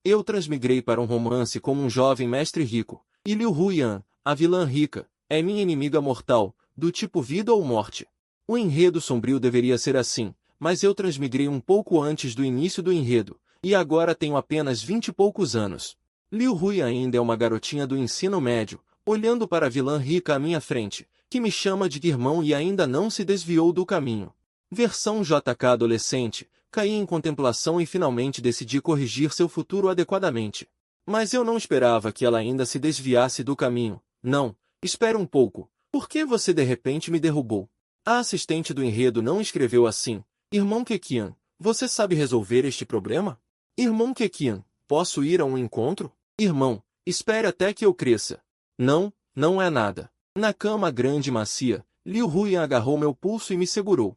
Eu transmigrei para um romance como um jovem mestre rico, e Liu Huyan, a vilã rica, é minha inimiga mortal, do tipo vida ou morte. O enredo sombrio deveria ser assim, mas eu transmigrei um pouco antes do início do enredo, e agora tenho apenas 20 e poucos anos. Liu Hui ainda é uma garotinha do ensino médio, olhando para a vilã rica à minha frente, que me chama de irmão e ainda não se desviou do caminho. Versão JK adolescente, caí em contemplação e finalmente decidi corrigir seu futuro adequadamente. Mas eu não esperava que ela ainda se desviasse do caminho. Não, espere um pouco, por que você de repente me derrubou? A assistente do enredo não escreveu assim: Irmão Kekian, você sabe resolver este problema? Irmão Kekian, posso ir a um encontro? Irmão, espere até que eu cresça. Não, não é nada. Na cama grande e macia, Liu Huyan agarrou meu pulso e me segurou.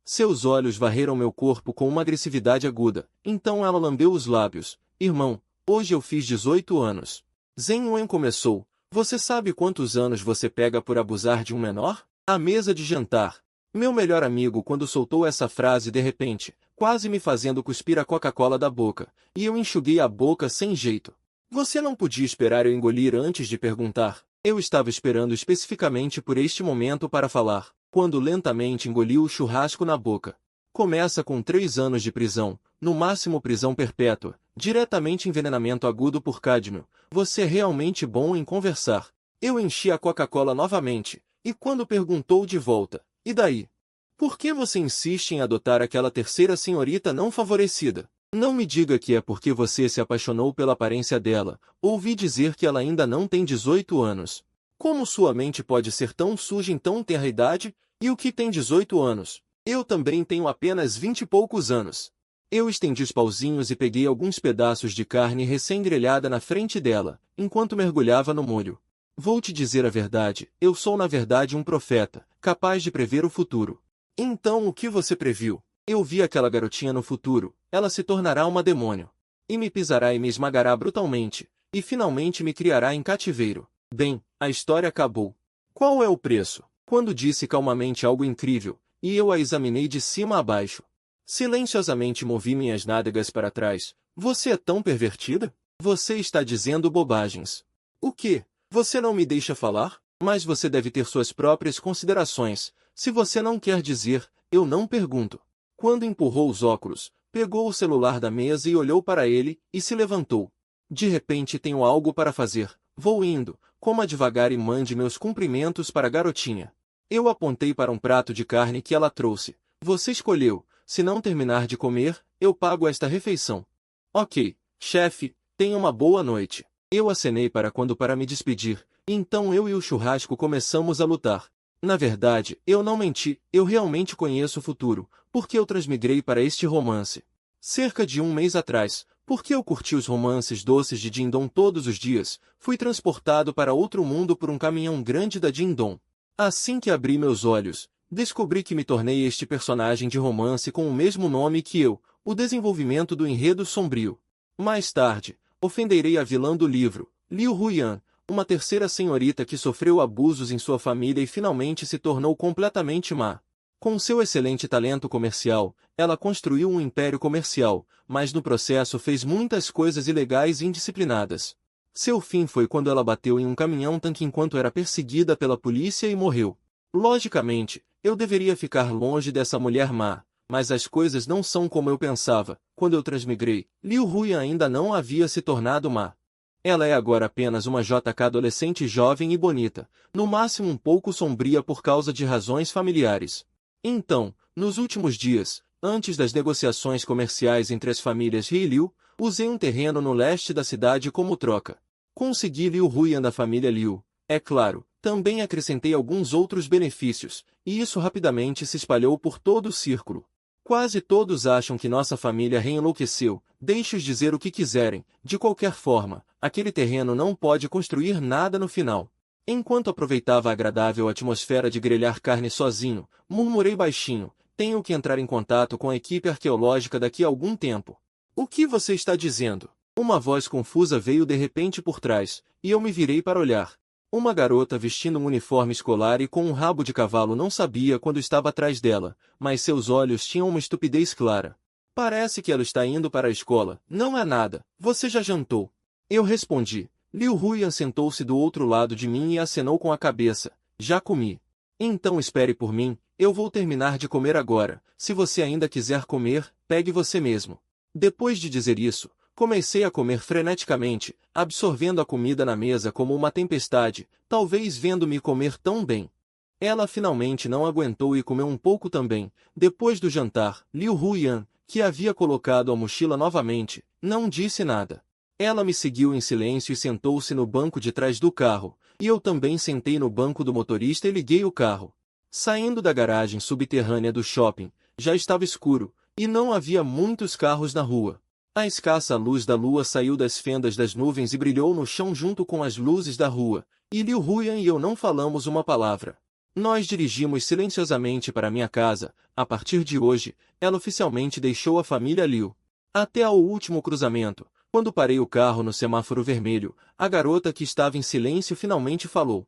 Seus olhos varreram meu corpo com uma agressividade aguda, então ela lambeu os lábios. Irmão, hoje eu fiz 18 anos. Zhen Wen começou. Você sabe quantos anos você pega por abusar de um menor? À mesa de jantar. Meu melhor amigo quando soltou essa frase de repente, quase me fazendo cuspir a Coca-Cola da boca, e eu enxuguei a boca sem jeito. Você não podia esperar eu engolir antes de perguntar. Eu estava esperando especificamente por este momento para falar, quando lentamente engoliu o churrasco na boca. Começa com 3 anos de prisão, no máximo prisão perpétua, diretamente envenenamento agudo por cádmio. Você é realmente bom em conversar. Eu enchi a Coca-Cola novamente, e quando perguntou de volta, e daí? Por que você insiste em adotar aquela terceira senhorita não favorecida? Não me diga que é porque você se apaixonou pela aparência dela. Ouvi dizer que ela ainda não tem 18 anos. Como sua mente pode ser tão suja em tão tenra idade? E o que tem 18 anos? Eu também tenho apenas 20 e poucos anos. Eu estendi os pauzinhos e peguei alguns pedaços de carne recém-grelhada na frente dela, enquanto mergulhava no molho. Vou te dizer a verdade, eu sou na verdade um profeta, capaz de prever o futuro. Então o que você previu? Eu vi aquela garotinha no futuro, ela se tornará uma demônio. E me pisará e me esmagará brutalmente, e finalmente me criará em cativeiro. Bem, a história acabou. Qual é o preço? Quando disse calmamente algo incrível, e eu a examinei de cima a baixo. Silenciosamente movi minhas nádegas para trás. Você é tão pervertida? Você está dizendo bobagens. O quê? Você não me deixa falar? Mas você deve ter suas próprias considerações. Se você não quer dizer, eu não pergunto. Quando empurrou os óculos, pegou o celular da mesa e olhou para ele, e se levantou. De repente tenho algo para fazer. Vou indo. Coma devagar e mande meus cumprimentos para a garotinha. Eu apontei para um prato de carne que ela trouxe. Você escolheu. Se não terminar de comer, eu pago esta refeição. Ok, chefe, tenha uma boa noite. Eu acenei para me despedir, e então eu e o churrasco começamos a lutar. Na verdade, eu não menti, eu realmente conheço o futuro, porque eu transmigrei para este romance. Cerca de um mês atrás, porque eu curti os romances doces de Dindon todos os dias, fui transportado para outro mundo por um caminhão grande da Dindon. Assim que abri meus olhos, descobri que me tornei este personagem de romance com o mesmo nome que eu, o desenvolvimento do enredo sombrio. Mais tarde, ofenderei a vilã do livro, Liu Huyan, uma terceira senhorita que sofreu abusos em sua família e finalmente se tornou completamente má. Com seu excelente talento comercial, ela construiu um império comercial, mas no processo fez muitas coisas ilegais e indisciplinadas. Seu fim foi quando ela bateu em um caminhão-tanque enquanto era perseguida pela polícia e morreu. Logicamente, eu deveria ficar longe dessa mulher má, mas as coisas não são como eu pensava. Quando eu transmigrei, Liu Huyan ainda não havia se tornado má. Ela é agora apenas uma JK adolescente jovem e bonita, no máximo um pouco sombria por causa de razões familiares. Então, nos últimos dias, antes das negociações comerciais entre as famílias He e Liu, usei um terreno no leste da cidade como troca. Consegui Liu Huyan da família Liu, é claro, também acrescentei alguns outros benefícios, e isso rapidamente se espalhou por todo o círculo. Quase todos acham que nossa família reenlouqueceu, deixe-os dizer o que quiserem, de qualquer forma, aquele terreno não pode construir nada no final. Enquanto aproveitava a agradável atmosfera de grelhar carne sozinho, murmurei baixinho, tenho que entrar em contato com a equipe arqueológica daqui a algum tempo. O que você está dizendo? Uma voz confusa veio de repente por trás, e eu me virei para olhar. Uma garota vestindo um uniforme escolar e com um rabo de cavalo não sabia quando estava atrás dela, mas seus olhos tinham uma estupidez clara. Parece que ela está indo para a escola. Não é nada. Você já jantou? Eu respondi. Liu Huiyan sentou-se do outro lado de mim e acenou com a cabeça. Já comi. Então espere por mim, eu vou terminar de comer agora. Se você ainda quiser comer, pegue você mesmo. Depois de dizer isso, comecei a comer freneticamente, absorvendo a comida na mesa como uma tempestade, talvez vendo-me comer tão bem. Ela finalmente não aguentou e comeu um pouco também. Depois do jantar, Liu Huiyan, que havia colocado a mochila novamente, não disse nada. Ela me seguiu em silêncio e sentou-se no banco de trás do carro, e eu também sentei no banco do motorista e liguei o carro. Saindo da garagem subterrânea do shopping, já estava escuro, e não havia muitos carros na rua. A escassa luz da lua saiu das fendas das nuvens e brilhou no chão junto com as luzes da rua, e Liu Huiyan e eu não falamos uma palavra. Nós dirigimos silenciosamente para minha casa. A partir de hoje, ela oficialmente deixou a família Liu. Até ao último cruzamento, quando parei o carro no semáforo vermelho, a garota que estava em silêncio finalmente falou.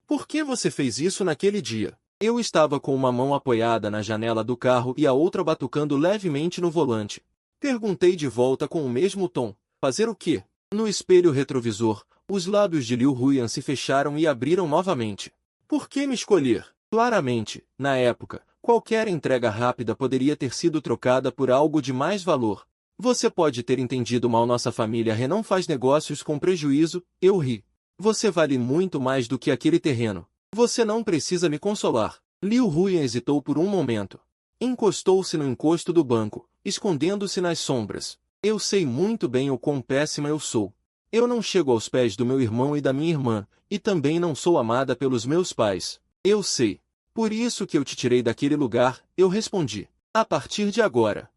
Por que você fez isso naquele dia? Eu estava com uma mão apoiada na janela do carro e a outra batucando levemente no volante. Perguntei de volta com o mesmo tom. Fazer o quê? No espelho retrovisor, os lábios de Liu Huiyan se fecharam e abriram novamente. Por que me escolher? Claramente, na época, qualquer entrega rápida poderia ter sido trocada por algo de mais valor. Você pode ter entendido mal, nossa família não faz negócios com prejuízo, eu ri. Você vale muito mais do que aquele terreno. Você não precisa me consolar. Liu Huiyan hesitou por um momento. Encostou-se no encosto do banco, escondendo-se nas sombras. Eu sei muito bem o quão péssima eu sou. Eu não chego aos pés do meu irmão e da minha irmã, e também não sou amada pelos meus pais. Eu sei. Por isso que eu te tirei daquele lugar, eu respondi. A partir de agora.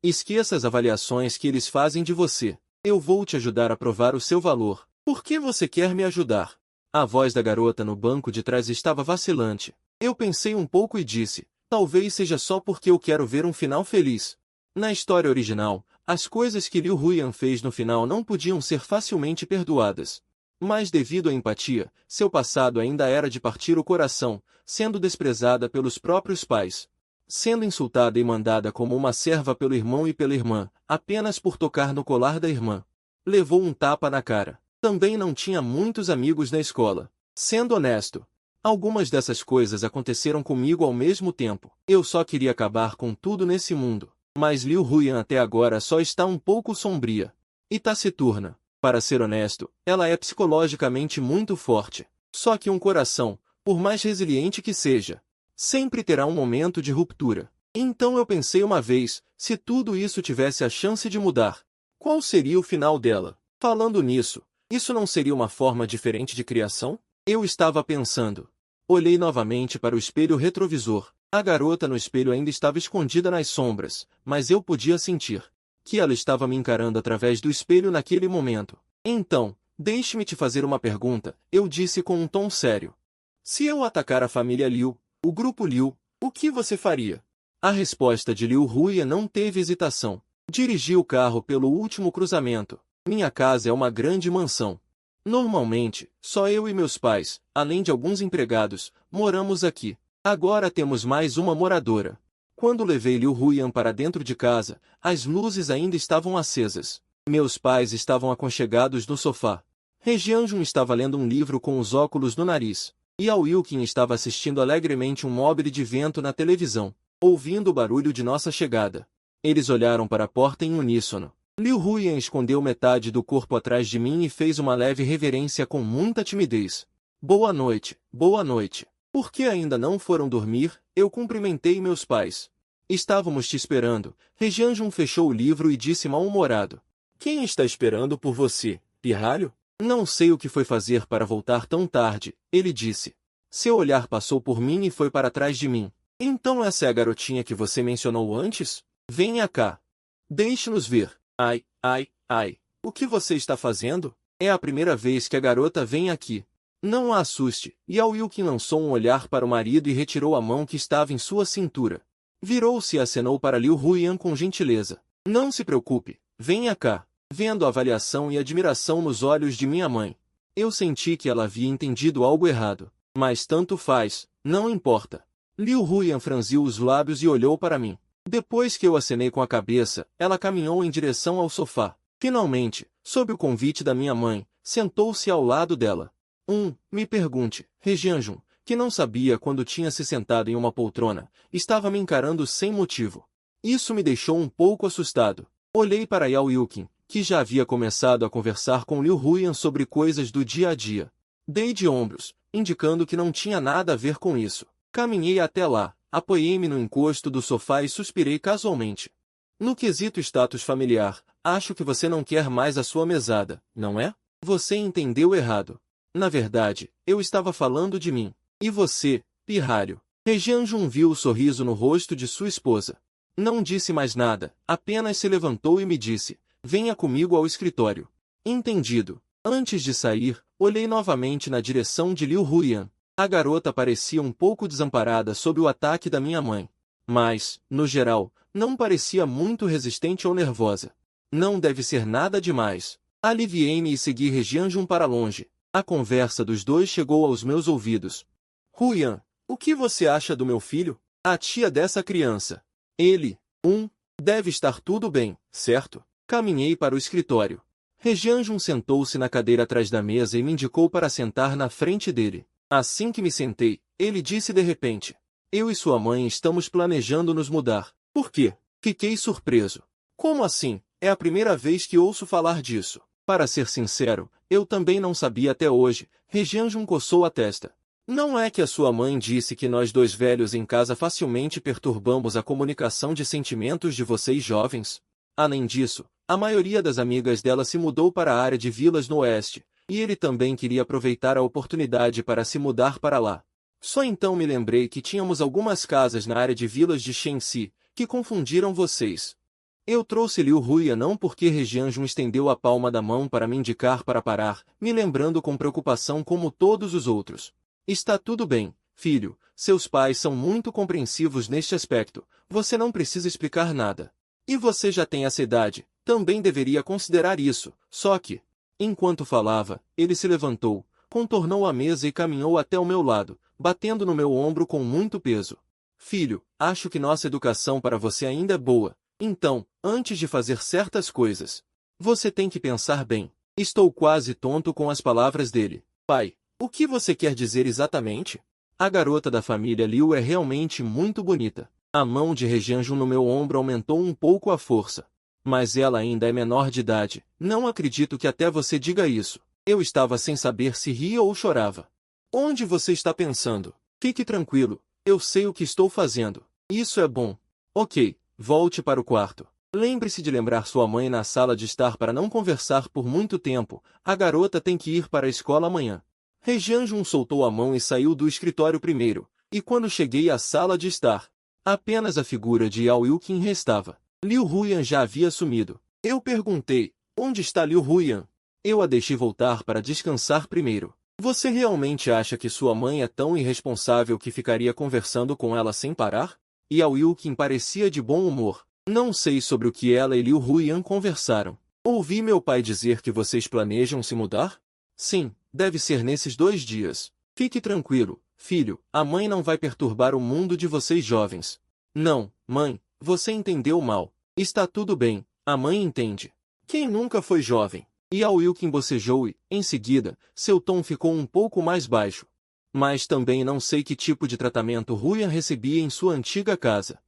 Esqueça as avaliações que eles fazem de você. Eu vou te ajudar a provar o seu valor. Por que você quer me ajudar? A voz da garota no banco de trás estava vacilante. Eu pensei um pouco e disse, talvez seja só porque eu quero ver um final feliz. Na história original, as coisas que Liu Huiyan fez no final não podiam ser facilmente perdoadas. Mas devido à empatia, seu passado ainda era de partir o coração, sendo desprezada pelos próprios pais. Sendo insultada e mandada como uma serva pelo irmão e pela irmã, apenas por tocar no colar da irmã. Levou um tapa na cara. Também não tinha muitos amigos na escola. Sendo honesto, algumas dessas coisas aconteceram comigo ao mesmo tempo. Eu só queria acabar com tudo nesse mundo. Mas Liu Huiyan até agora só está um pouco sombria. E taciturna. Para ser honesto, ela é psicologicamente muito forte. Só que um coração, por mais resiliente que seja, sempre terá um momento de ruptura. Então eu pensei uma vez, se tudo isso tivesse a chance de mudar, qual seria o final dela? Falando nisso, isso não seria uma forma diferente de criação? Eu estava pensando. Olhei novamente para o espelho retrovisor. A garota no espelho ainda estava escondida nas sombras, mas eu podia sentir que ela estava me encarando através do espelho naquele momento. Então, deixe-me te fazer uma pergunta, eu disse com um tom sério. Se eu atacar a família Liu, o grupo Liu, o que você faria? A resposta de Liu Huiyan não teve hesitação. Dirigi o carro pelo último cruzamento. Minha casa é uma grande mansão. Normalmente, só eu e meus pais, além de alguns empregados, moramos aqui. Agora temos mais uma moradora. Quando levei Liu Huiyan para dentro de casa, as luzes ainda estavam acesas. Meus pais estavam aconchegados no sofá. Regianjun estava lendo um livro com os óculos no nariz. E Ao Wilkin estava assistindo alegremente um mobile de vento na televisão, ouvindo o barulho de nossa chegada. Eles olharam para a porta em uníssono. Liu Huiyan escondeu metade do corpo atrás de mim e fez uma leve reverência com muita timidez. Boa noite, boa noite. Por que ainda não foram dormir? Eu cumprimentei meus pais. Estávamos te esperando. Regianjun fechou o livro e disse mal-humorado. Quem está esperando por você, pirralho? Não sei o que foi fazer para voltar tão tarde, ele disse. Seu olhar passou por mim e foi para trás de mim. Então essa é a garotinha que você mencionou antes? Venha cá. Deixe-nos ver. Ai, ai, ai. O que você está fazendo? É a primeira vez que a garota vem aqui. Não a assuste. E Ao Wilkin lançou um olhar para o marido e retirou a mão que estava em sua cintura. Virou-se e acenou para Liu Huiyan com gentileza. Não se preocupe. Venha cá. Vendo a avaliação e admiração nos olhos de minha mãe, eu senti que ela havia entendido algo errado. Mas tanto faz, não importa. Liu Huiyan franziu os lábios e olhou para mim. Depois que eu acenei com a cabeça, ela caminhou em direção ao sofá. Finalmente, sob o convite da minha mãe, sentou-se ao lado dela. Me pergunte, Regianjun, que não sabia quando tinha se sentado em uma poltrona, estava me encarando sem motivo. Isso me deixou um pouco assustado. Olhei para Yao Yukin, que já havia começado a conversar com Liu Huyan sobre coisas do dia a dia. Dei de ombros, indicando que não tinha nada a ver com isso. Caminhei até lá, apoiei-me no encosto do sofá e suspirei casualmente. No quesito status familiar, acho que você não quer mais a sua mesada, não é? Você entendeu errado. Na verdade, eu estava falando de mim. E você, pirralho? Regianjun viu o sorriso no rosto de sua esposa. Não disse mais nada, apenas se levantou e me disse, venha comigo ao escritório. Entendido. Antes de sair, olhei novamente na direção de Liu Huyan. A garota parecia um pouco desamparada sob o ataque da minha mãe. Mas, no geral, não parecia muito resistente ou nervosa. Não deve ser nada demais. Aliviei-me e segui Regianjun para longe. A conversa dos dois chegou aos meus ouvidos. Huyan, o que você acha do meu filho? A tia dessa criança. Ele, deve estar tudo bem, certo? Caminhei para o escritório. Regianjun sentou-se na cadeira atrás da mesa e me indicou para sentar na frente dele. Assim que me sentei, ele disse de repente, eu e sua mãe estamos planejando nos mudar. Por quê? Fiquei surpreso. Como assim? É a primeira vez que ouço falar disso. Para ser sincero, eu também não sabia até hoje. Regianjun coçou a testa. Não é que a sua mãe disse que nós dois velhos em casa facilmente perturbamos a comunicação de sentimentos de vocês jovens? Além disso, a maioria das amigas dela se mudou para a área de vilas no oeste, e ele também queria aproveitar a oportunidade para se mudar para lá. Só então me lembrei que tínhamos algumas casas na área de vilas de Shenxi, que confundiram vocês. Eu trouxe Liu Huyan não porque Regianjun estendeu a palma da mão para me indicar para parar, me lembrando com preocupação como todos os outros. Está tudo bem, filho, seus pais são muito compreensivos neste aspecto, você não precisa explicar nada. E você já tem essa idade, também deveria considerar isso, só que... Enquanto falava, ele se levantou, contornou a mesa e caminhou até o meu lado, batendo no meu ombro com muito peso. Filho, acho que nossa educação para você ainda é boa, então, antes de fazer certas coisas, você tem que pensar bem. Estou quase tonto com as palavras dele. Pai, o que você quer dizer exatamente? A garota da família Liu é realmente muito bonita. A mão de Regianjun no meu ombro aumentou um pouco a força. Mas ela ainda é menor de idade. Não acredito que até você diga isso. Eu estava sem saber se ria ou chorava. Onde você está pensando? Fique tranquilo. Eu sei o que estou fazendo. Isso é bom. Ok, volte para o quarto. Lembre-se de lembrar sua mãe na sala de estar para não conversar por muito tempo. A garota tem que ir para a escola amanhã. Regianjun soltou a mão e saiu do escritório primeiro, e quando cheguei à sala de estar, apenas a figura de Yao Yukin restava. Liu Huyan já havia sumido. Eu perguntei, onde está Liu Huyan? Eu a deixei voltar para descansar primeiro. Você realmente acha que sua mãe é tão irresponsável que ficaria conversando com ela sem parar? Yao Yukin parecia de bom humor. Não sei sobre o que ela e Liu Huyan conversaram. Ouvi meu pai dizer que vocês planejam se mudar? Sim, deve ser nesses 2 dias. Fique tranquilo, filho, a mãe não vai perturbar o mundo de vocês jovens. Não, mãe, você entendeu mal. Está tudo bem, a mãe entende. Quem nunca foi jovem? Yao Yukin bocejou e, em seguida, seu tom ficou um pouco mais baixo. Mas também não sei que tipo de tratamento Huyan recebia em sua antiga casa.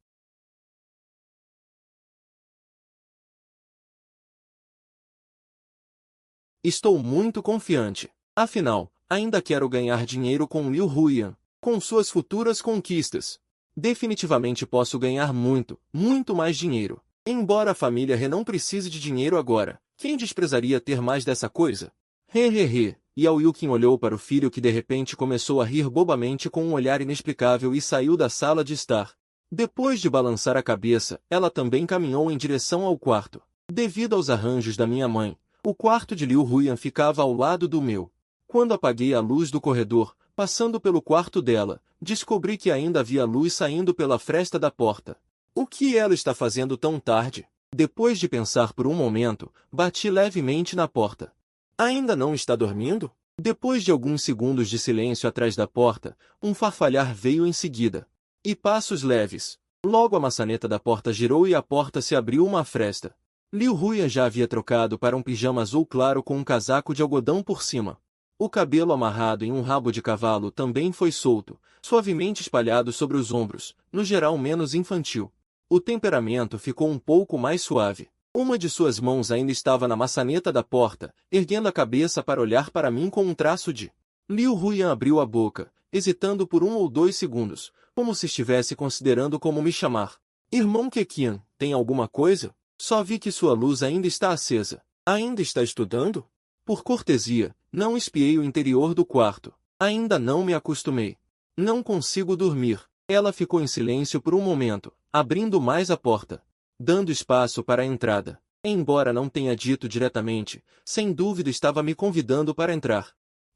Estou muito confiante. Afinal, ainda quero ganhar dinheiro com Liu Huyan, com suas futuras conquistas. Definitivamente posso ganhar muito, muito mais dinheiro. Embora a família He não precise de dinheiro agora, quem desprezaria ter mais dessa coisa? He. Yao Yukin olhou para o filho que de repente começou a rir bobamente com um olhar inexplicável e saiu da sala de estar. Depois de balançar a cabeça, ela também caminhou em direção ao quarto. Devido aos arranjos da minha mãe, o quarto de Liu Huyan ficava ao lado do meu. Quando apaguei a luz do corredor, passando pelo quarto dela, descobri que ainda havia luz saindo pela fresta da porta. O que ela está fazendo tão tarde? Depois de pensar por um momento, bati levemente na porta. Ainda não está dormindo? Depois de alguns segundos de silêncio atrás da porta, um farfalhar veio em seguida. E passos leves. Logo a maçaneta da porta girou e a porta se abriu uma fresta. Liu Huyan já havia trocado para um pijama azul claro com um casaco de algodão por cima. O cabelo amarrado em um rabo de cavalo também foi solto, suavemente espalhado sobre os ombros, no geral menos infantil. O temperamento ficou um pouco mais suave. Uma de suas mãos ainda estava na maçaneta da porta, erguendo a cabeça para olhar para mim com um traço de... Liu Huyan abriu a boca, hesitando por 1 ou 2 segundos, como se estivesse considerando como me chamar. Irmão Keqian, tem alguma coisa? Só vi que sua luz ainda está acesa. Ainda está estudando? Por cortesia, não espiei o interior do quarto. Ainda não me acostumei. Não consigo dormir. Ela ficou em silêncio por um momento, abrindo mais a porta, dando espaço para a entrada. Embora não tenha dito diretamente, sem dúvida estava me convidando para entrar.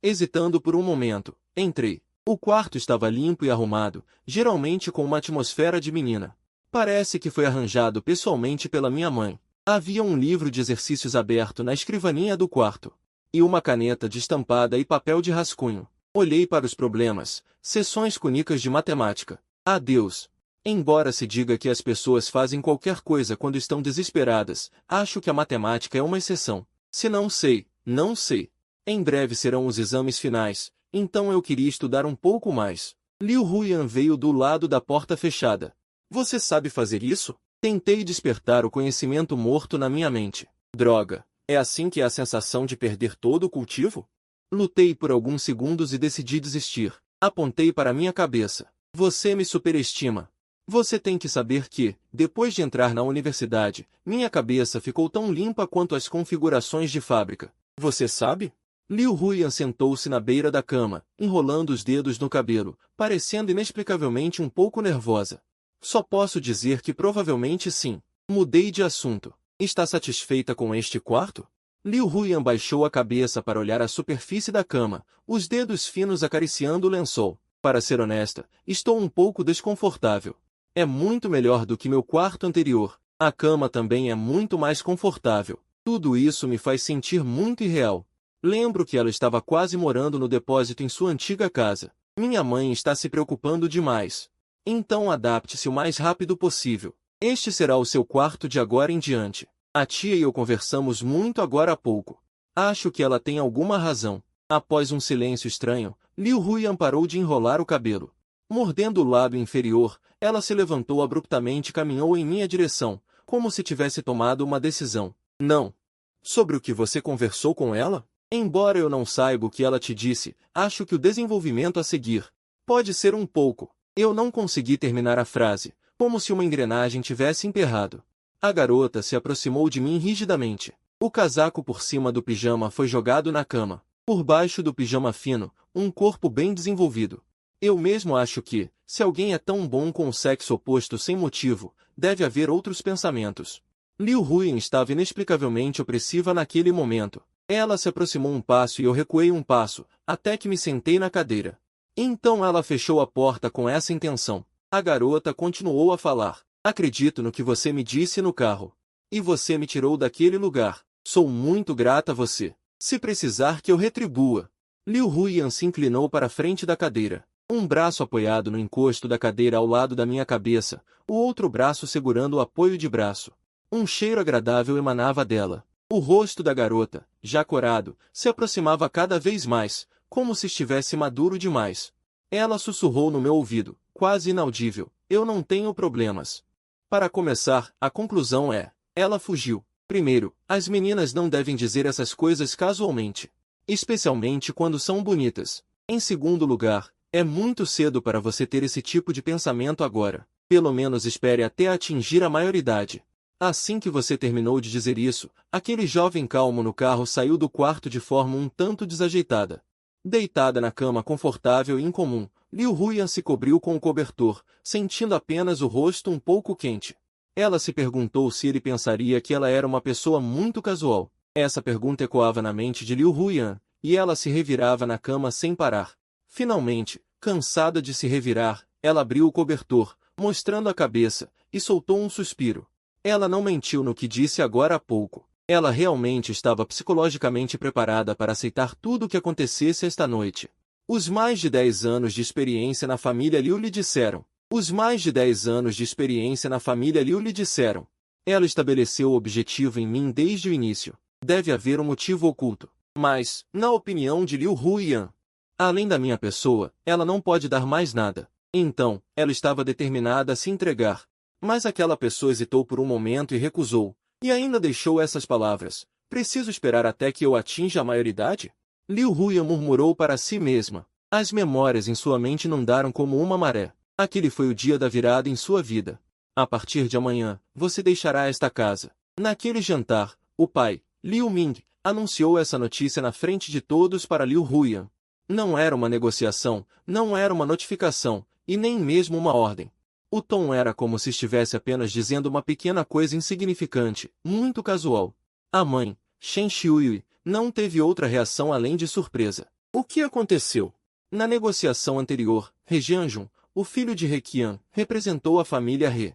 Hesitando por um momento, entrei. O quarto estava limpo e arrumado, geralmente com uma atmosfera de menina. Parece que foi arranjado pessoalmente pela minha mãe. Havia um livro de exercícios aberto na escrivaninha do quarto. E uma caneta destampada e papel de rascunho. Olhei para os problemas, seções cúnicas de matemática. Adeus. Embora se diga que as pessoas fazem qualquer coisa quando estão desesperadas, acho que a matemática é uma exceção. Se não sei, não sei. Em breve serão os exames finais, então eu queria estudar um pouco mais. Liu Huyan veio do lado da porta fechada. Você sabe fazer isso? Tentei despertar o conhecimento morto na minha mente. Droga, é assim que é a sensação de perder todo o cultivo? Lutei por alguns segundos e decidi desistir. Apontei para minha cabeça. Você me superestima. Você tem que saber que, depois de entrar na universidade, minha cabeça ficou tão limpa quanto as configurações de fábrica. Você sabe? Liu Huyan sentou-se na beira da cama, enrolando os dedos no cabelo, parecendo inexplicavelmente um pouco nervosa. Só posso dizer que provavelmente sim. Mudei de assunto. Está satisfeita com este quarto? Liu Huyan baixou a cabeça para olhar a superfície da cama, os dedos finos acariciando o lençol. Para ser honesta, estou um pouco desconfortável. É muito melhor do que meu quarto anterior. A cama também é muito mais confortável. Tudo isso me faz sentir muito irreal. Lembro que ela estava quase morando no depósito em sua antiga casa. Minha mãe está se preocupando demais. Então adapte-se o mais rápido possível. Este será o seu quarto de agora em diante. A tia e eu conversamos muito agora há pouco. Acho que ela tem alguma razão. Após um silêncio estranho, Liu Huyan parou de enrolar o cabelo. Mordendo o lábio inferior, ela se levantou abruptamente e caminhou em minha direção, como se tivesse tomado uma decisão. Não. Sobre o que você conversou com ela? Embora eu não saiba o que ela te disse, acho que o desenvolvimento a seguir pode ser um pouco. Eu não consegui terminar a frase, como se uma engrenagem tivesse emperrado. A garota se aproximou de mim rigidamente. O casaco por cima do pijama foi jogado na cama. Por baixo do pijama fino, um corpo bem desenvolvido. Eu mesmo acho que, se alguém é tão bom com o sexo oposto sem motivo, deve haver outros pensamentos. Liu Huyan estava inexplicavelmente opressiva naquele momento. Ela se aproximou um passo e eu recuei um passo, até que me sentei na cadeira. Então ela fechou a porta com essa intenção. A garota continuou a falar. Acredito no que você me disse no carro. E você me tirou daquele lugar. Sou muito grata a você. Se precisar que eu retribua. Liu Huyan se inclinou para a frente da cadeira. Um braço apoiado no encosto da cadeira ao lado da minha cabeça, o outro braço segurando o apoio de braço. Um cheiro agradável emanava dela. O rosto da garota, já corado, se aproximava cada vez mais, como se estivesse maduro demais. Ela sussurrou no meu ouvido, quase inaudível: eu não tenho problemas. Para começar, a conclusão é: ela fugiu. Primeiro, as meninas não devem dizer essas coisas casualmente. Especialmente quando são bonitas. Em segundo lugar, é muito cedo para você ter esse tipo de pensamento agora. Pelo menos espere até atingir a maioridade. Assim que você terminou de dizer isso, aquele jovem calmo no carro saiu do quarto de forma um tanto desajeitada. Deitada na cama confortável e incomum, Liu Huyan se cobriu com o cobertor, sentindo apenas o rosto um pouco quente. Ela se perguntou se ele pensaria que ela era uma pessoa muito casual. Essa pergunta ecoava na mente de Liu Huyan, e ela se revirava na cama sem parar. Finalmente, cansada de se revirar, ela abriu o cobertor, mostrando a cabeça, e soltou um suspiro. Ela não mentiu no que disse agora há pouco. Ela realmente estava psicologicamente preparada para aceitar tudo o que acontecesse esta noite. Os mais de 10 anos de experiência na família Liu lhe disseram: Os mais de 10 anos de experiência na família Liu lhe disseram. Ela estabeleceu o objetivo em mim desde o início. Deve haver um motivo oculto. Mas, na opinião de Liu Huiyan, além da minha pessoa, ela não pode dar mais nada. Então, ela estava determinada a se entregar. Mas aquela pessoa hesitou por um momento e recusou. E ainda deixou essas palavras. Preciso esperar até que eu atinja a maioridade? Liu Huiyan murmurou para si mesma. As memórias em sua mente inundaram como uma maré. Aquele foi o dia da virada em sua vida. A partir de amanhã, você deixará esta casa. Naquele jantar, o pai, Liu Ming, anunciou essa notícia na frente de todos para Liu Huiyan. Não era uma negociação, não era uma notificação, e nem mesmo uma ordem. O tom era como se estivesse apenas dizendo uma pequena coisa insignificante, muito casual. A mãe, Shen Xiuyui, não teve outra reação além de surpresa. O que aconteceu? Na negociação anterior, He Jianjun, o filho de He Qian, representou a família He.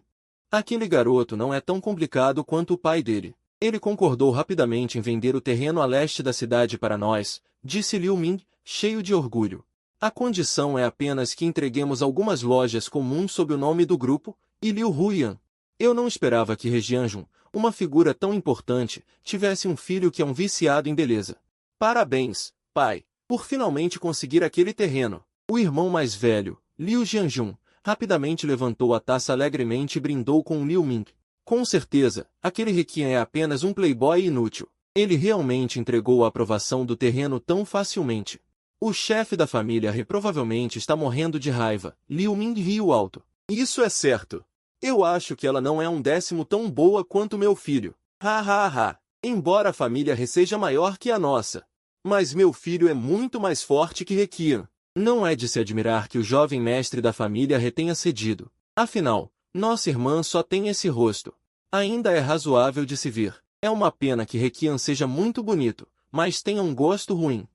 Aquele garoto não é tão complicado quanto o pai dele. Ele concordou rapidamente em vender o terreno a leste da cidade para nós, disse Liu Ming, cheio de orgulho. A condição é apenas que entreguemos algumas lojas comuns sob o nome do grupo, e Liu Huiyan. Eu não esperava que He Jianjun, uma figura tão importante, tivesse um filho que é um viciado em beleza. Parabéns, pai, por finalmente conseguir aquele terreno. O irmão mais velho, Liu Jianjun, rapidamente levantou a taça alegremente e brindou com Liu Ming. Com certeza, aquele He Qian é apenas um playboy inútil. Ele realmente entregou a aprovação do terreno tão facilmente. O chefe da família He provavelmente está morrendo de raiva. Liu Ming riu alto. Isso é certo. Eu acho que ela não é um décimo tão boa quanto meu filho. Ha ha ha. Embora a família He seja maior que a nossa. Mas meu filho é muito mais forte que He Qian. Não é de se admirar que o jovem mestre da família He tenha cedido. Afinal, nossa irmã só tem esse rosto. Ainda é razoável de se ver. É uma pena que He Qian seja muito bonito, mas tenha um gosto ruim.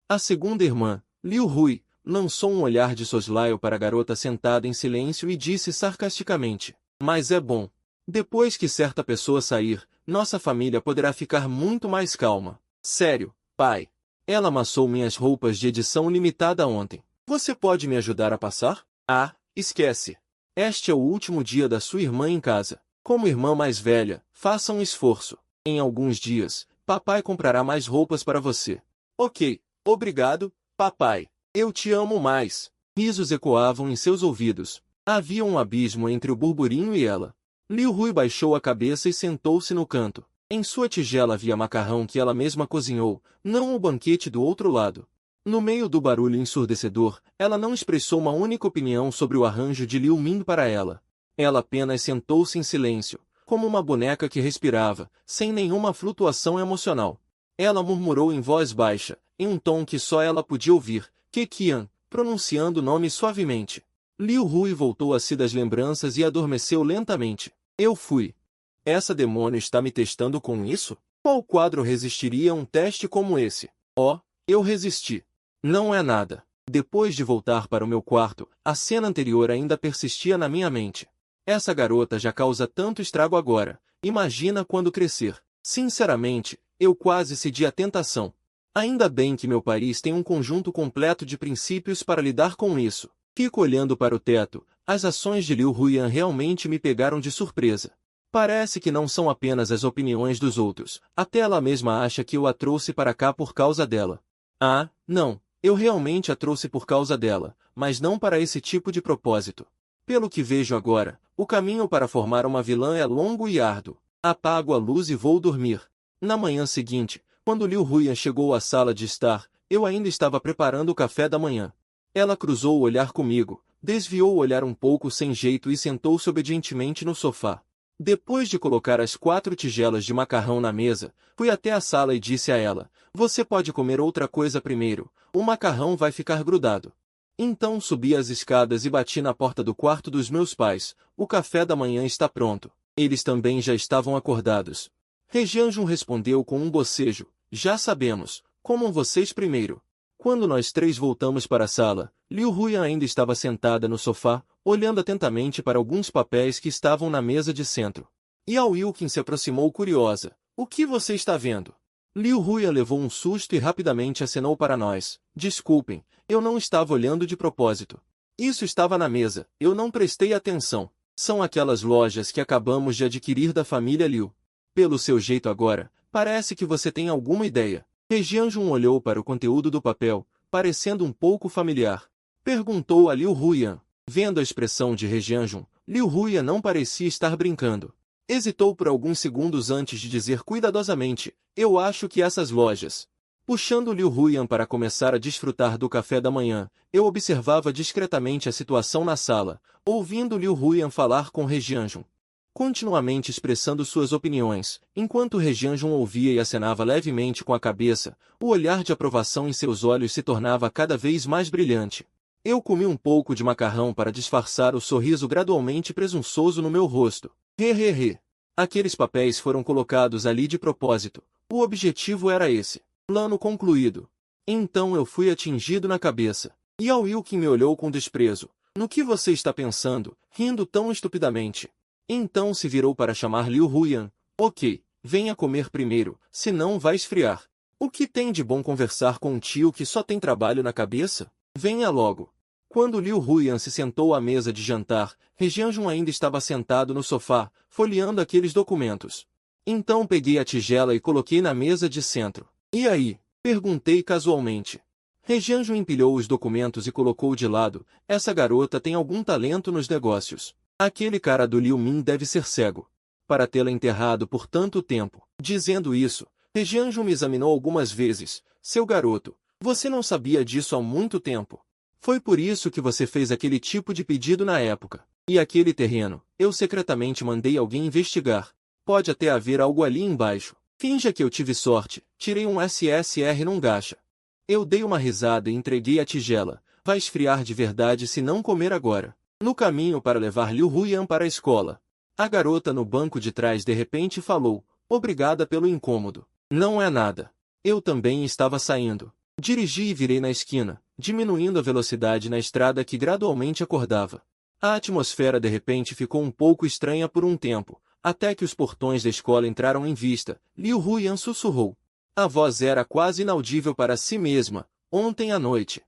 A segunda irmã, Liu Hui, lançou um olhar de soslaio para a garota sentada em silêncio e disse sarcasticamente. Mas é bom. Depois que certa pessoa sair, nossa família poderá ficar muito mais calma. Sério, pai. Ela amassou minhas roupas de edição limitada ontem. Você pode me ajudar a passar? Ah, esquece. Este é o último dia da sua irmã em casa. Como irmã mais velha, faça um esforço. Em alguns dias, papai comprará mais roupas para você. Ok, obrigado, papai. Eu te amo mais. Risos ecoavam em seus ouvidos. Havia um abismo entre o burburinho e ela. Liu Hui baixou a cabeça e sentou-se no canto. Em sua tigela havia macarrão que ela mesma cozinhou, não o banquete do outro lado. No meio do barulho ensurdecedor, ela não expressou uma única opinião sobre o arranjo de Liu Ming para ela. Ela apenas sentou-se em silêncio, como uma boneca que respirava, sem nenhuma flutuação emocional. Ela murmurou em voz baixa, em um tom que só ela podia ouvir, He Qian, pronunciando o nome suavemente. Liu Hui voltou a si das lembranças e adormeceu lentamente. Eu fui. Essa demônio está me testando com isso? Qual quadro resistiria a um teste como esse? Oh, eu resisti. Não é nada. Depois de voltar para o meu quarto, a cena anterior ainda persistia na minha mente. Essa garota já causa tanto estrago agora. Imagina quando crescer. Sinceramente, eu quase cedi à tentação. Ainda bem que meu país tem um conjunto completo de princípios para lidar com isso. Fico olhando para o teto. As ações de Liu Huiyan realmente me pegaram de surpresa. Parece que não são apenas as opiniões dos outros. Até ela mesma acha que eu a trouxe para cá por causa dela. Ah, não. Eu realmente a trouxe por causa dela, mas não para esse tipo de propósito. Pelo que vejo agora, o caminho para formar uma vilã é longo e árduo. Apago a luz e vou dormir. Na manhã seguinte, quando Liu Huiyan chegou à sala de estar, eu ainda estava preparando o café da manhã. Ela cruzou o olhar comigo, desviou o olhar um pouco sem jeito e sentou-se obedientemente no sofá. Depois de colocar as 4 tigelas de macarrão na mesa, fui até a sala e disse a ela, você pode comer outra coisa primeiro, o macarrão vai ficar grudado. Então subi as escadas e bati na porta do quarto dos meus pais, o café da manhã está pronto. Eles também já estavam acordados. He Jianjun respondeu com um bocejo, já sabemos, comam vocês primeiro. Quando nós 3 voltamos para a sala, Liu Huiyan ainda estava sentada no sofá, olhando atentamente para alguns papéis que estavam na mesa de centro. Yao Wilkin se aproximou curiosa. O que você está vendo? Liu Huiyan levou um susto e rapidamente acenou para nós. Desculpem, eu não estava olhando de propósito. Isso estava na mesa, eu não prestei atenção. São aquelas lojas que acabamos de adquirir da família Liu. Pelo seu jeito agora, parece que você tem alguma ideia. Regianjun olhou para o conteúdo do papel, parecendo um pouco familiar. Perguntou a Liu Huyan. Vendo a expressão de Regianjun, Liu Huyan não parecia estar brincando. Hesitou por alguns segundos antes de dizer cuidadosamente, eu acho que essas lojas. Puxando Liu Huyan para começar a desfrutar do café da manhã, eu observava discretamente a situação na sala, ouvindo Liu Huyan falar com Regianjun, continuamente expressando suas opiniões. Enquanto Regianjun ouvia e acenava levemente com a cabeça, o olhar de aprovação em seus olhos se tornava cada vez mais brilhante. Eu comi um pouco de macarrão para disfarçar o sorriso gradualmente presunçoso no meu rosto. He. Aqueles papéis foram colocados ali de propósito. O objetivo era esse. Plano concluído. Então eu fui atingido na cabeça. Yao Yuqin me olhou com desprezo. No que você está pensando, rindo tão estupidamente? Então se virou para chamar Liu Huyan. Ok, venha comer primeiro, senão vai esfriar. O que tem de bom conversar com um tio que só tem trabalho na cabeça? Venha logo. Quando Liu Huyan se sentou à mesa de jantar, Regianjun ainda estava sentado no sofá, folheando aqueles documentos. Então peguei a tigela e coloquei na mesa de centro. E aí? Perguntei casualmente. Regianjun empilhou os documentos e colocou de lado. Essa garota tem algum talento nos negócios. Aquele cara do Liu Min deve ser cego, para tê-la enterrado por tanto tempo. Dizendo isso, Regianjun me examinou algumas vezes. Seu garoto, você não sabia disso há muito tempo. Foi por isso que você fez aquele tipo de pedido na época. E aquele terreno, eu secretamente mandei alguém investigar. Pode até haver algo ali embaixo. Finja que eu tive sorte, tirei um SSR num gacha. Eu dei uma risada e entreguei a tigela. Vai esfriar de verdade se não comer agora. No caminho para levar Liu Huyan para a escola. A garota no banco de trás de repente falou, obrigada pelo incômodo. Não é nada. Eu também estava saindo. Dirigi e virei na esquina, diminuindo a velocidade na estrada que gradualmente acordava. A atmosfera de repente ficou um pouco estranha por um tempo, até que os portões da escola entraram em vista. Liu Huyan sussurrou. A voz era quase inaudível para si mesma. Ontem à noite.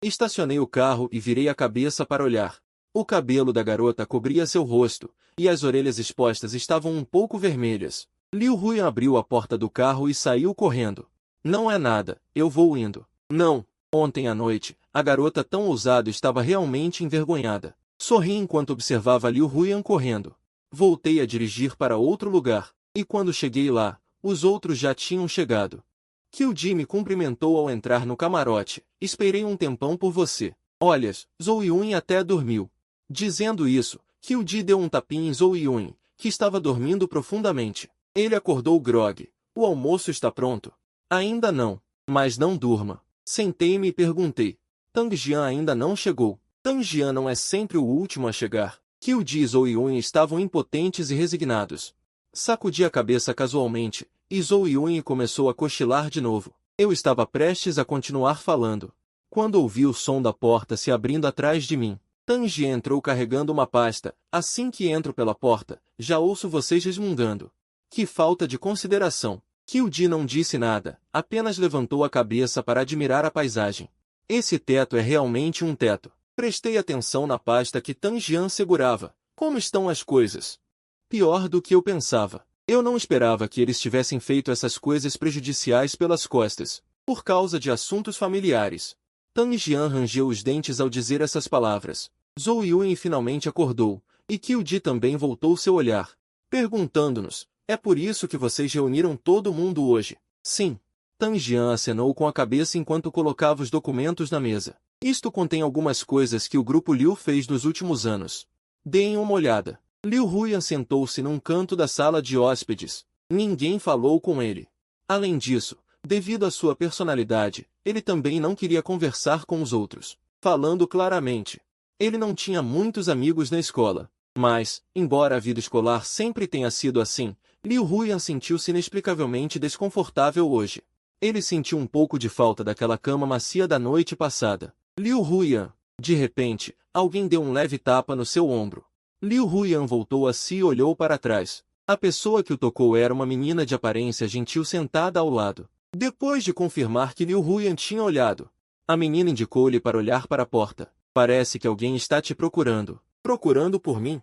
Estacionei o carro e virei a cabeça para olhar. O cabelo da garota cobria seu rosto, e as orelhas expostas estavam um pouco vermelhas. Liu Huyan abriu a porta do carro e saiu correndo. Não é nada, eu vou indo. Não. Ontem à noite, a garota tão ousada estava realmente envergonhada. Sorri enquanto observava Liu Huyan correndo. Voltei a dirigir para outro lugar, e quando cheguei lá, os outros já tinham chegado. Kyuji me cumprimentou ao entrar no camarote. Esperei um tempão por você. Olhas, Zhou Yun até dormiu. Dizendo isso, Kyuji deu um tapinha em Zhou Yun, que estava dormindo profundamente. Ele acordou grog. O almoço está pronto? Ainda não, mas não durma. Sentei-me e perguntei. Tang Jian ainda não chegou. Tang Jian não é sempre o último a chegar. Kyuji e Zhou Yun estavam impotentes e resignados. Sacudi a cabeça casualmente, e Zhou Yun começou a cochilar de novo. Eu estava prestes a continuar falando, quando ouvi o som da porta se abrindo atrás de mim. Tang Jian entrou carregando uma pasta. Assim que entro pela porta, já ouço vocês resmungando. Que falta de consideração. Kyuji não disse nada, apenas levantou a cabeça para admirar a paisagem. Esse teto é realmente um teto. Prestei atenção na pasta que Tang Jian segurava. Como estão as coisas? Pior do que eu pensava. Eu não esperava que eles tivessem feito essas coisas prejudiciais pelas costas, por causa de assuntos familiares. Tang Jian rangeu os dentes ao dizer essas palavras. Zhou Yun finalmente acordou, e Kyuji também voltou seu olhar, perguntando-nos, é por isso que vocês reuniram todo mundo hoje? Sim. Tang Jian acenou com a cabeça enquanto colocava os documentos na mesa. Isto contém algumas coisas que o grupo Liu fez nos últimos anos. Deem uma olhada. Liu Huyan sentou-se num canto da sala de hóspedes. Ninguém falou com ele. Além disso, devido à sua personalidade, ele também não queria conversar com os outros. Falando claramente, ele não tinha muitos amigos na escola. Mas, embora a vida escolar sempre tenha sido assim, Liu Huyan sentiu-se inexplicavelmente desconfortável hoje. Ele sentiu um pouco de falta daquela cama macia da noite passada. Liu Huyan. De repente, alguém deu um leve tapa no seu ombro. Liu Huyan voltou a si e olhou para trás. A pessoa que o tocou era uma menina de aparência gentil sentada ao lado. Depois de confirmar que Liu Huyan tinha olhado, a menina indicou-lhe para olhar para a porta. Parece que alguém está te procurando. Procurando por mim?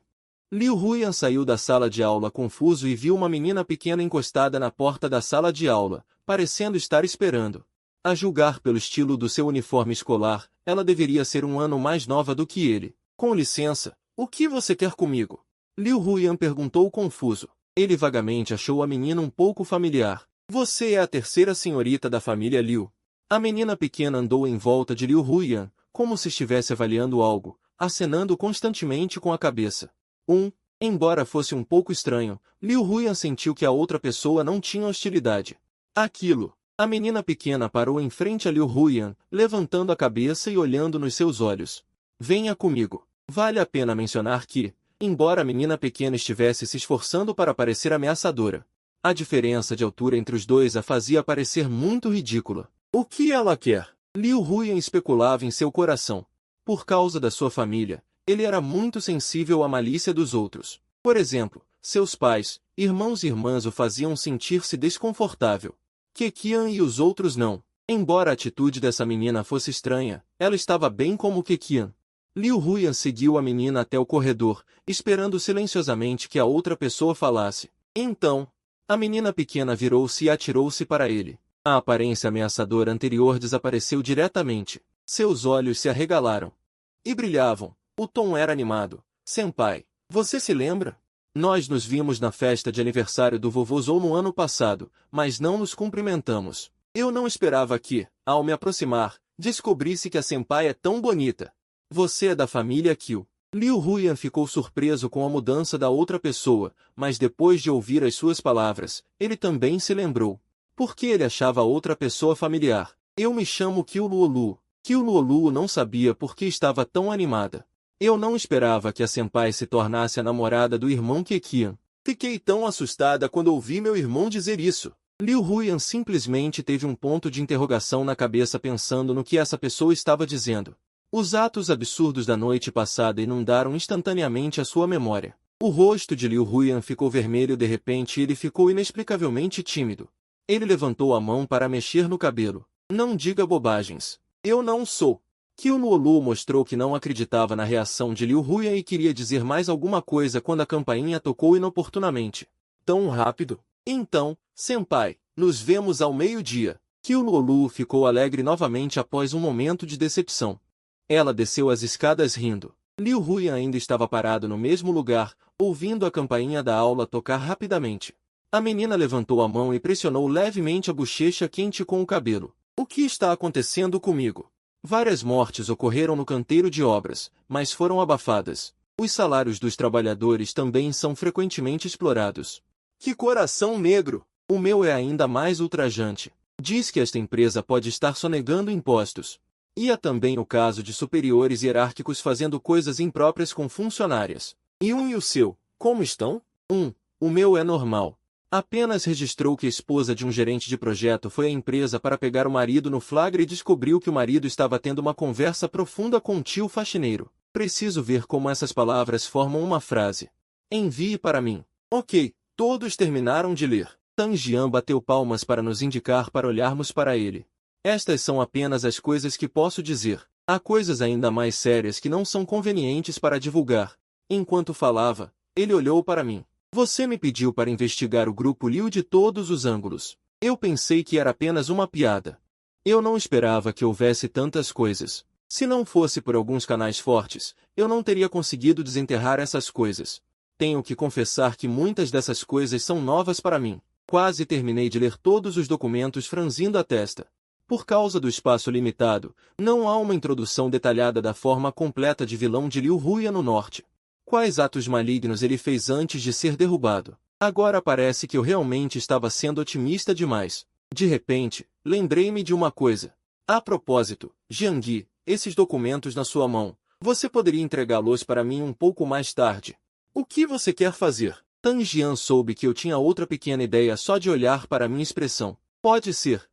Liu Huyan saiu da sala de aula confuso e viu uma menina pequena encostada na porta da sala de aula, parecendo estar esperando. A julgar pelo estilo do seu uniforme escolar, ela deveria ser um ano mais nova do que ele. Com licença, o que você quer comigo? Liu Huyan perguntou confuso. Ele vagamente achou a menina um pouco familiar. Você é a terceira senhorita da família Liu. A menina pequena andou em volta de Liu Huyan, como se estivesse avaliando algo, acenando constantemente com a cabeça. Embora fosse um pouco estranho, Liu Huyan sentiu que a outra pessoa não tinha hostilidade. Aquilo. A menina pequena parou em frente a Liu Huyan, levantando a cabeça e olhando nos seus olhos. Venha comigo. Vale a pena mencionar que, embora a menina pequena estivesse se esforçando para parecer ameaçadora, a diferença de altura entre os dois a fazia parecer muito ridícula. O que ela quer? Liu Huyan especulava em seu coração. Por causa da sua família, ele era muito sensível à malícia dos outros. Por exemplo, seus pais, irmãos e irmãs o faziam sentir-se desconfortável. Keqian e os outros não. Embora a atitude dessa menina fosse estranha, ela estava bem como Keqian. Liu Huyan seguiu a menina até o corredor, esperando silenciosamente que a outra pessoa falasse. Então, a menina pequena virou-se e atirou-se para ele. A aparência ameaçadora anterior desapareceu diretamente. Seus olhos se arregalaram. E brilhavam. O tom era animado. Senpai, você se lembra? Nós nos vimos na festa de aniversário do vovô Zou no ano passado, mas não nos cumprimentamos. Eu não esperava que, ao me aproximar, descobrisse que a senpai é tão bonita. Você é da família Kiu. Liu Huyan ficou surpreso com a mudança da outra pessoa, mas depois de ouvir as suas palavras, ele também se lembrou. Por que ele achava a outra pessoa familiar? Eu me chamo Kiu Luolu. Kiu Luolu não sabia por que estava tão animada. Eu não esperava que a senpai se tornasse a namorada do irmão Keqian. Fiquei tão assustada quando ouvi meu irmão dizer isso. Liu Huyan simplesmente teve um ponto de interrogação na cabeça pensando no que essa pessoa estava dizendo. Os atos absurdos da noite passada inundaram instantaneamente a sua memória. O rosto de Liu Huyan ficou vermelho de repente e ele ficou inexplicavelmente tímido. Ele levantou a mão para mexer no cabelo. Não diga bobagens. Eu não sou. Kiu Luolu mostrou que não acreditava na reação de Liu Huyan e queria dizer mais alguma coisa quando a campainha tocou inoportunamente. Tão rápido? Então, senpai, nos vemos ao meio-dia. Kiu Luolu ficou alegre novamente após um momento de decepção. Ela desceu as escadas rindo. Liu Huyan ainda estava parado no mesmo lugar, ouvindo a campainha da aula tocar rapidamente. A menina levantou a mão e pressionou levemente a bochecha quente com o cabelo. O que está acontecendo comigo? Várias mortes ocorreram no canteiro de obras, mas foram abafadas. Os salários dos trabalhadores também são frequentemente explorados. Que coração negro! O meu é ainda mais ultrajante. Diz que esta empresa pode estar sonegando impostos. E há também o caso de superiores hierárquicos fazendo coisas impróprias com funcionárias. E o seu, como estão? O meu é normal. Apenas registrou que a esposa de um gerente de projeto foi à empresa para pegar o marido no flagra e descobriu que o marido estava tendo uma conversa profunda com um tio faxineiro. Preciso ver como essas palavras formam uma frase. Envie para mim. Ok, todos terminaram de ler. Tang Jian bateu palmas para nos indicar para olharmos para ele. Estas são apenas as coisas que posso dizer. Há coisas ainda mais sérias que não são convenientes para divulgar. Enquanto falava, ele olhou para mim. Você me pediu para investigar o grupo Liu de todos os ângulos. Eu pensei que era apenas uma piada. Eu não esperava que houvesse tantas coisas. Se não fosse por alguns canais fortes, eu não teria conseguido desenterrar essas coisas. Tenho que confessar que muitas dessas coisas são novas para mim. Quase terminei de ler todos os documentos franzindo a testa. Por causa do espaço limitado, não há uma introdução detalhada da forma completa de vilão de Liu Huyan no norte. Quais atos malignos ele fez antes de ser derrubado? Agora parece que eu realmente estava sendo otimista demais. De repente, lembrei-me de uma coisa. A propósito, Jiangui, esses documentos na sua mão, você poderia entregá-los para mim um pouco mais tarde. O que você quer fazer? Tang Jian soube que eu tinha outra pequena ideia só de olhar para minha expressão. Pode ser,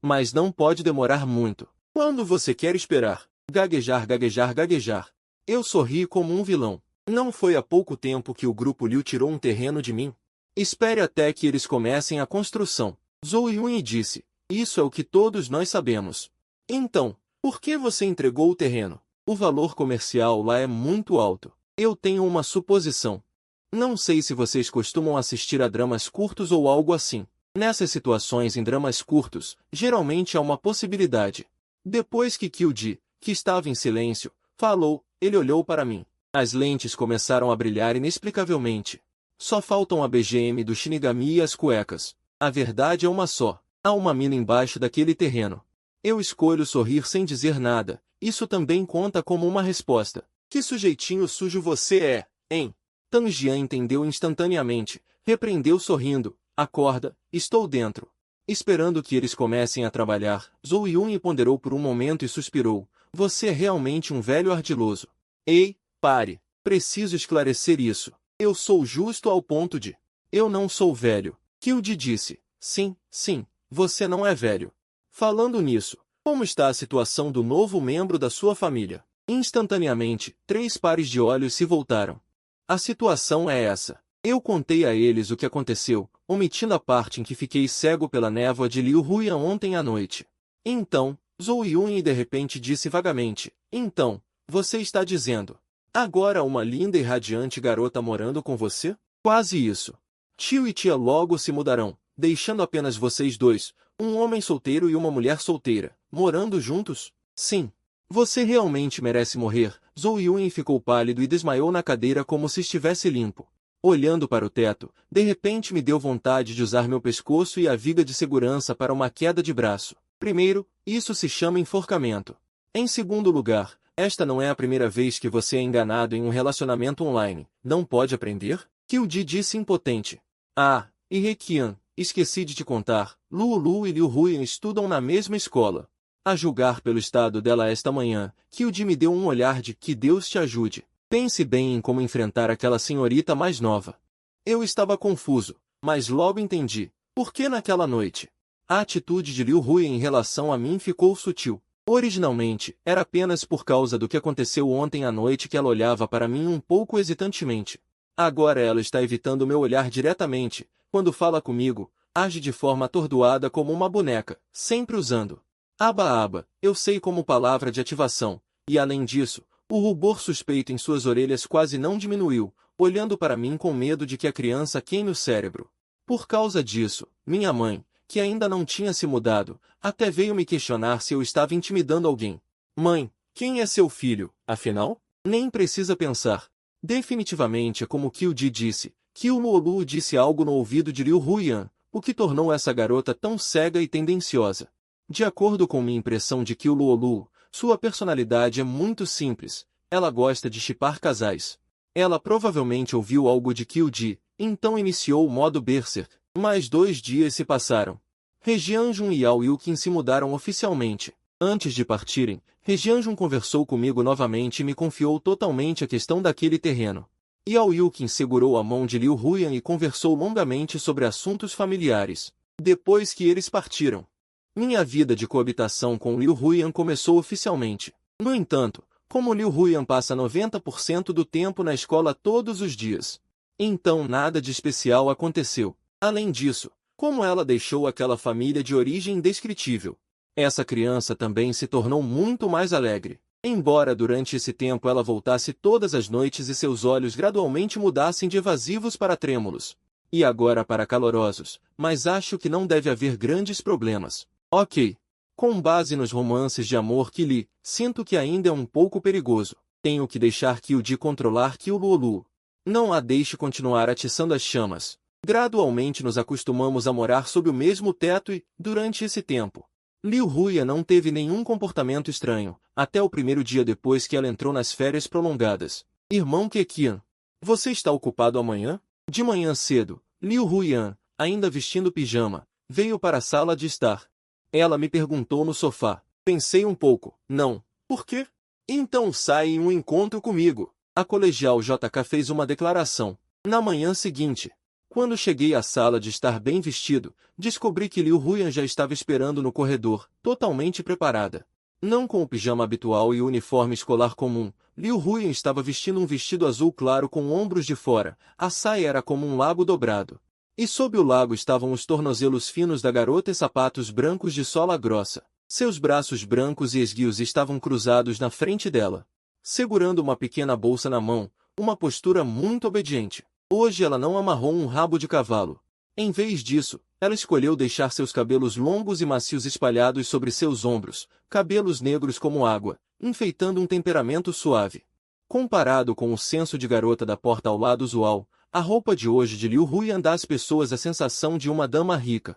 mas não pode demorar muito. Quando você quer esperar? Gaguejar, gaguejar, gaguejar. Eu sorri como um vilão. Não foi há pouco tempo que o grupo Liu tirou um terreno de mim? Espere até que eles comecem a construção. Zhou Yunyi disse. Isso é o que todos nós sabemos. Então, por que você entregou o terreno? O valor comercial lá é muito alto. Eu tenho uma suposição. Não sei se vocês costumam assistir a dramas curtos ou algo assim. Nessas situações em dramas curtos, geralmente há uma possibilidade. Depois que Kyuji, que estava em silêncio, falou, ele olhou para mim. As lentes começaram a brilhar inexplicavelmente. Só faltam a BGM do Shinigami e as cuecas. A verdade é uma só. Há uma mina embaixo daquele terreno. Eu escolho sorrir sem dizer nada. Isso também conta como uma resposta. Que sujeitinho sujo você é, hein? Tanjian entendeu instantaneamente. Repreendeu sorrindo. Acorda, estou dentro. Esperando que eles comecem a trabalhar, Zhou Yun ponderou por um momento e suspirou. Você é realmente um velho ardiloso. Ei, pare. Preciso esclarecer isso. Eu sou justo ao ponto de... Eu não sou velho. Kyuji disse. Sim, sim, você não é velho. Falando nisso, como está a situação do novo membro da sua família? Instantaneamente, 3 pares de olhos se voltaram. A situação é essa. Eu contei a eles o que aconteceu, omitindo a parte em que fiquei cego pela névoa de Liu Huyan ontem à noite. Então, Zhou Yun de repente disse vagamente, então, você está dizendo, agora uma linda e radiante garota morando com você? Quase isso. Tio e tia logo se mudarão, deixando apenas vocês dois, um homem solteiro e uma mulher solteira, morando juntos? Sim. Você realmente merece morrer. Zhou Yun ficou pálido e desmaiou na cadeira como se estivesse limpo. Olhando para o teto, de repente me deu vontade de usar meu pescoço e a viga de segurança para uma queda de braço. Primeiro, isso se chama enforcamento. Em segundo lugar, esta não é a primeira vez que você é enganado em um relacionamento online. Não pode aprender? Kyuji disse impotente. Ah, e Rekian, esqueci de te contar, Lu e Liu Huyan estudam na mesma escola. A julgar pelo estado dela esta manhã, Kyuji me deu um olhar de que Deus te ajude. Pense bem em como enfrentar aquela senhorita mais nova. Eu estava confuso, mas logo entendi. Por que naquela noite? A atitude de Liu Huyan em relação a mim ficou sutil. Originalmente, era apenas por causa do que aconteceu ontem à noite que ela olhava para mim um pouco hesitantemente. Agora ela está evitando meu olhar diretamente. Quando fala comigo, age de forma atordoada como uma boneca, sempre usando aba, eu sei como palavra de ativação, e além disso, o rubor suspeito em suas orelhas quase não diminuiu, olhando para mim com medo de que a criança queime o cérebro. Por causa disso, minha mãe, que ainda não tinha se mudado, até veio me questionar se eu estava intimidando alguém. Mãe, quem é seu filho, afinal? Nem precisa pensar. Definitivamente é como Kyuji disse. Kyuulu disse algo no ouvido de Liu Huyan, o que tornou essa garota tão cega e tendenciosa. De acordo com minha impressão de Kyuulu, sua personalidade é muito simples. Ela gosta de shippar casais. Ela provavelmente ouviu algo de Kyuji, então iniciou o modo Berserk. Mais 2 dias se passaram. Regianjun e Yao Yukin se mudaram oficialmente. Antes de partirem, Regianjun conversou comigo novamente e me confiou totalmente a questão daquele terreno. Yao Yukin segurou a mão de Liu Huyan e conversou longamente sobre assuntos familiares. Depois que eles partiram, minha vida de coabitação com Liu Huyan começou oficialmente. No entanto, como Liu Huyan passa 90% do tempo na escola todos os dias, então nada de especial aconteceu. Além disso, como ela deixou aquela família de origem indescritível, essa criança também se tornou muito mais alegre. Embora durante esse tempo ela voltasse todas as noites e seus olhos gradualmente mudassem de evasivos para trêmulos, e agora para calorosos, mas acho que não deve haver grandes problemas. Ok. Com base nos romances de amor que li, sinto que ainda é um pouco perigoso. Tenho que deixar Kyuji controlar Kyuulu. Não a deixe continuar atiçando as chamas. Gradualmente nos acostumamos a morar sob o mesmo teto e, durante esse tempo, Liu Huyan não teve nenhum comportamento estranho, até o primeiro dia depois que ela entrou nas férias prolongadas. Irmão Kekian, você está ocupado amanhã? De manhã cedo, Liu Huyan, ainda vestindo pijama, veio para a sala de estar. Ela me perguntou no sofá. Pensei um pouco. Não. Por quê? Então sai em um encontro comigo. A colegial JK fez uma declaração. Na manhã seguinte, quando cheguei à sala de estar bem vestido, descobri que Liu Huyan já estava esperando no corredor, totalmente preparada. Não com o pijama habitual e o uniforme escolar comum, Liu Huyan estava vestindo um vestido azul claro com ombros de fora. A saia era como um lago dobrado. E sob o lago estavam os tornozelos finos da garota e sapatos brancos de sola grossa. Seus braços brancos e esguios estavam cruzados na frente dela. segurando uma pequena bolsa na mão, uma postura muito obediente. Hoje ela não amarrou um rabo de cavalo. Em vez disso, ela escolheu deixar seus cabelos longos e macios espalhados sobre seus ombros, cabelos negros como água, enfeitando um temperamento suave. Comparado com o senso de garota da porta ao lado usual, a roupa de hoje de Liu Huyan dá às pessoas a sensação de uma dama rica.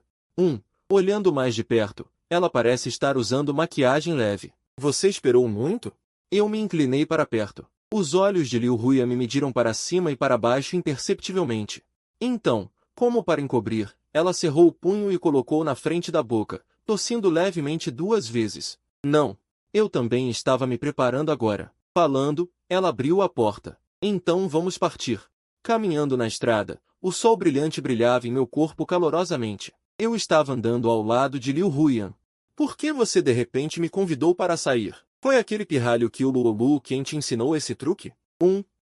Olhando mais de perto, ela parece estar usando maquiagem leve. Você esperou muito? Eu me inclinei para perto. Os olhos de Liu Huyan me mediram para cima e para baixo imperceptivelmente. Então, como para encobrir, ela cerrou o punho e colocou na frente da boca, tossindo levemente 2 vezes. Não. Eu também estava me preparando agora. Falando, ela abriu a porta. Então vamos partir. Caminhando na estrada, o sol brilhante brilhava em meu corpo calorosamente. Eu estava andando ao lado de Liu Huyan. Por que você de repente me convidou para sair? Foi aquele pirralho que o Luolu quem te ensinou esse truque?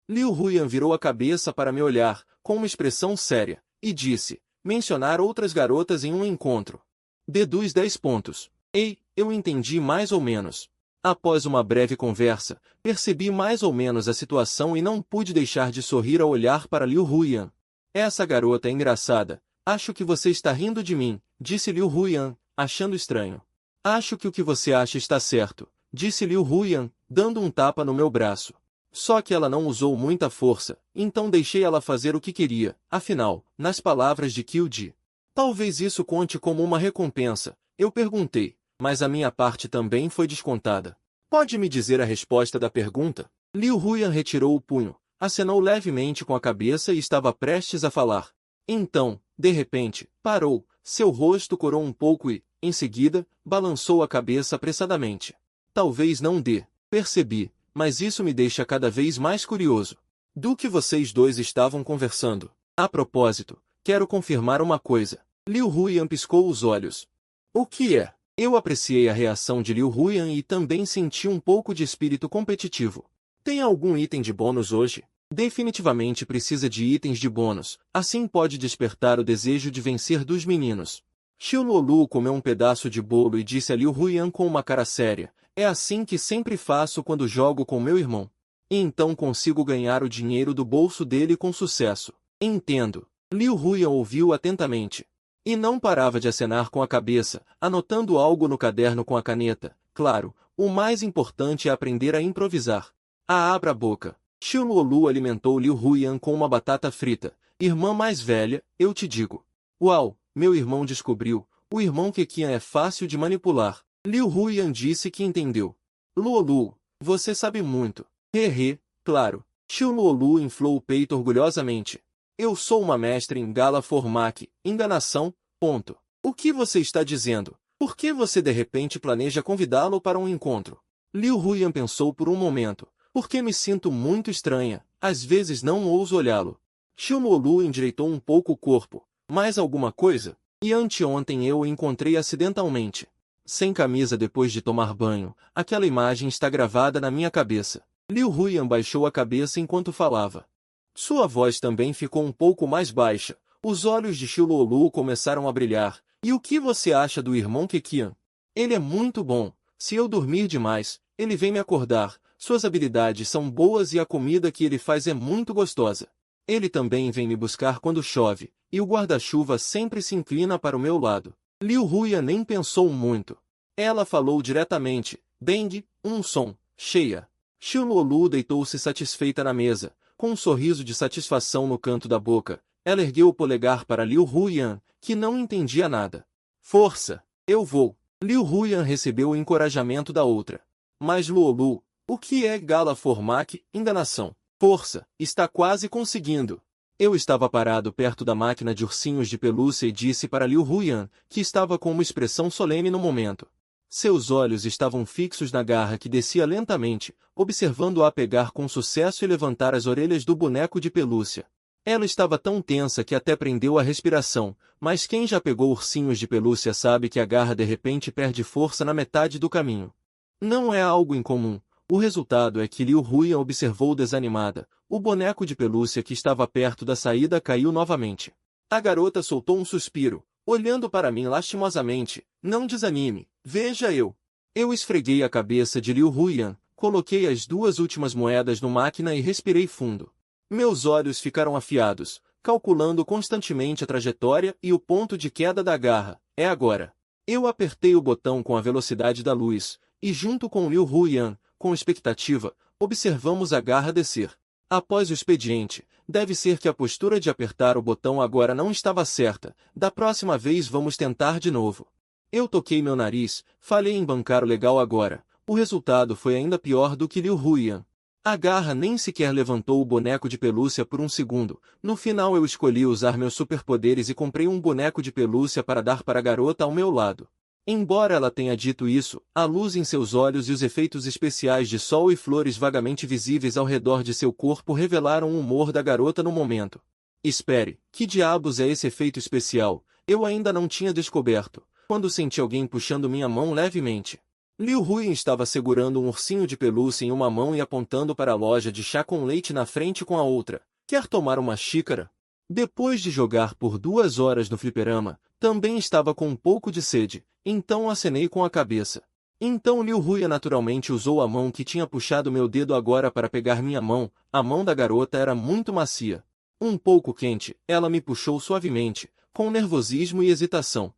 Liu Huyan virou a cabeça para me olhar, com uma expressão séria, e disse, mencionar outras garotas em um encontro. Deduz 10 pontos. Ei, eu entendi mais ou menos. Após uma breve conversa, percebi mais ou menos a situação e não pude deixar de sorrir ao olhar para Liu Huyan. Essa garota é engraçada. Acho que você está rindo de mim, disse Liu Huyan, achando estranho. Acho que o que você acha está certo, disse Liu Huyan, dando um tapa no meu braço. Só que ela não usou muita força, então deixei ela fazer o que queria, afinal, nas palavras de Kyuji. Talvez isso conte como uma recompensa, eu perguntei, mas a minha parte também foi descontada. Pode me dizer a resposta da pergunta? Liu Huyan retirou o punho, acenou levemente com a cabeça e estava prestes a falar. Então, de repente, parou, seu rosto corou um pouco e, em seguida, balançou a cabeça apressadamente. Talvez não dê, percebi, mas isso me deixa cada vez mais curioso. Do que vocês dois estavam conversando? A propósito, quero confirmar uma coisa. Liu Huyan piscou os olhos. O que é? Eu apreciei a reação de Liu Huyan e também senti um pouco de espírito competitivo. Tem algum item de bônus hoje? Definitivamente precisa de itens de bônus, assim pode despertar o desejo de vencer dos meninos. Xiu Luolu comeu um pedaço de bolo e disse a Liu Huyan com uma cara séria, é assim que sempre faço quando jogo com meu irmão. E então consigo ganhar o dinheiro do bolso dele com sucesso. Entendo. Liu Huyan ouviu atentamente. E não parava de acenar com a cabeça, anotando algo no caderno com a caneta. Claro, o mais importante é aprender a improvisar. Abra a boca. Xiu Luolu alimentou Liu Huyan com uma batata frita. Irmã mais velha, eu te digo. Uau, meu irmão descobriu. O irmão Keqian é fácil de manipular. Liu Huyan disse que entendeu. Luolu, você sabe muito. Claro. Xiu Luolu inflou o peito orgulhosamente. Eu sou uma mestre em Gala Formac, enganação, ponto. O que você está dizendo? Por que você de repente planeja convidá-lo para um encontro? Liu Huyan pensou por um momento. Porque me sinto muito estranha, às vezes não ouso olhá-lo. Xiu Luolu endireitou um pouco o corpo. Mais alguma coisa? E anteontem eu o encontrei acidentalmente. Sem camisa depois de tomar banho, aquela imagem está gravada na minha cabeça. Liu Huyan baixou a cabeça enquanto falava. Sua voz também ficou um pouco mais baixa. Os olhos de Xiu Luolu começaram a brilhar. E o que você acha do irmão Keqian? Ele é muito bom. Se eu dormir demais, ele vem me acordar. Suas habilidades são boas e a comida que ele faz é muito gostosa. Ele também vem me buscar quando chove, e o guarda-chuva sempre se inclina para o meu lado. Liu Huyan nem pensou muito. Ela falou diretamente, Bang, um som, cheia. Xiu Luolu deitou-se satisfeita na mesa, com um sorriso de satisfação no canto da boca. Ela ergueu o polegar para Liu Huyan, que não entendia nada. Força, eu vou. Liu Huyan recebeu o encorajamento da outra. Mas Luolu, o que é Gala Formac, enganação? Força, está quase conseguindo. Eu estava parado perto da máquina de ursinhos de pelúcia e disse para Liu Huyan, que estava com uma expressão solene no momento. Seus olhos estavam fixos na garra que descia lentamente, observando-a pegar com sucesso e levantar as orelhas do boneco de pelúcia. Ela estava tão tensa que até prendeu a respiração, mas quem já pegou ursinhos de pelúcia sabe que a garra de repente perde força na metade do caminho. Não é algo incomum. O resultado é que Liu Huyan observou desanimada. O boneco de pelúcia que estava perto da saída caiu novamente. A garota soltou um suspiro, olhando para mim lastimosamente. Não desanime, veja eu. Eu esfreguei a cabeça de Liu Huyan, Coloquei as 2 últimas moedas no máquina e respirei fundo. Meus olhos ficaram afiados, calculando constantemente a trajetória e o ponto de queda da garra. É agora. Eu apertei o botão com a velocidade da luz, e junto com Liu Huyan, com expectativa, observamos a garra descer. Após o expediente, deve ser que a postura de apertar o botão agora não estava certa. Da próxima vez vamos tentar de novo. Eu toquei meu nariz, falhei em bancar o legal agora. O resultado foi ainda pior do que Liu Huyan. A garra nem sequer levantou o boneco de pelúcia por um segundo. No final eu escolhi usar meus superpoderes e comprei um boneco de pelúcia para dar para a garota ao meu lado. Embora ela tenha dito isso, a luz em seus olhos e os efeitos especiais de sol e flores vagamente visíveis ao redor de seu corpo revelaram o humor da garota no momento. Espere, que diabos é esse efeito especial? Eu ainda não tinha descoberto, quando senti alguém puxando minha mão levemente. Liu Huyan estava segurando um ursinho de pelúcia em uma mão e apontando para a loja de chá com leite na frente com a outra. Quer tomar uma xícara? Depois de jogar por 2 horas no fliperama, também estava com um pouco de sede, então acenei com a cabeça. Então Liu Huyan naturalmente usou a mão que tinha puxado meu dedo agora para pegar minha mão. A mão da garota era muito macia. Um pouco quente, ela me puxou suavemente, com nervosismo e hesitação.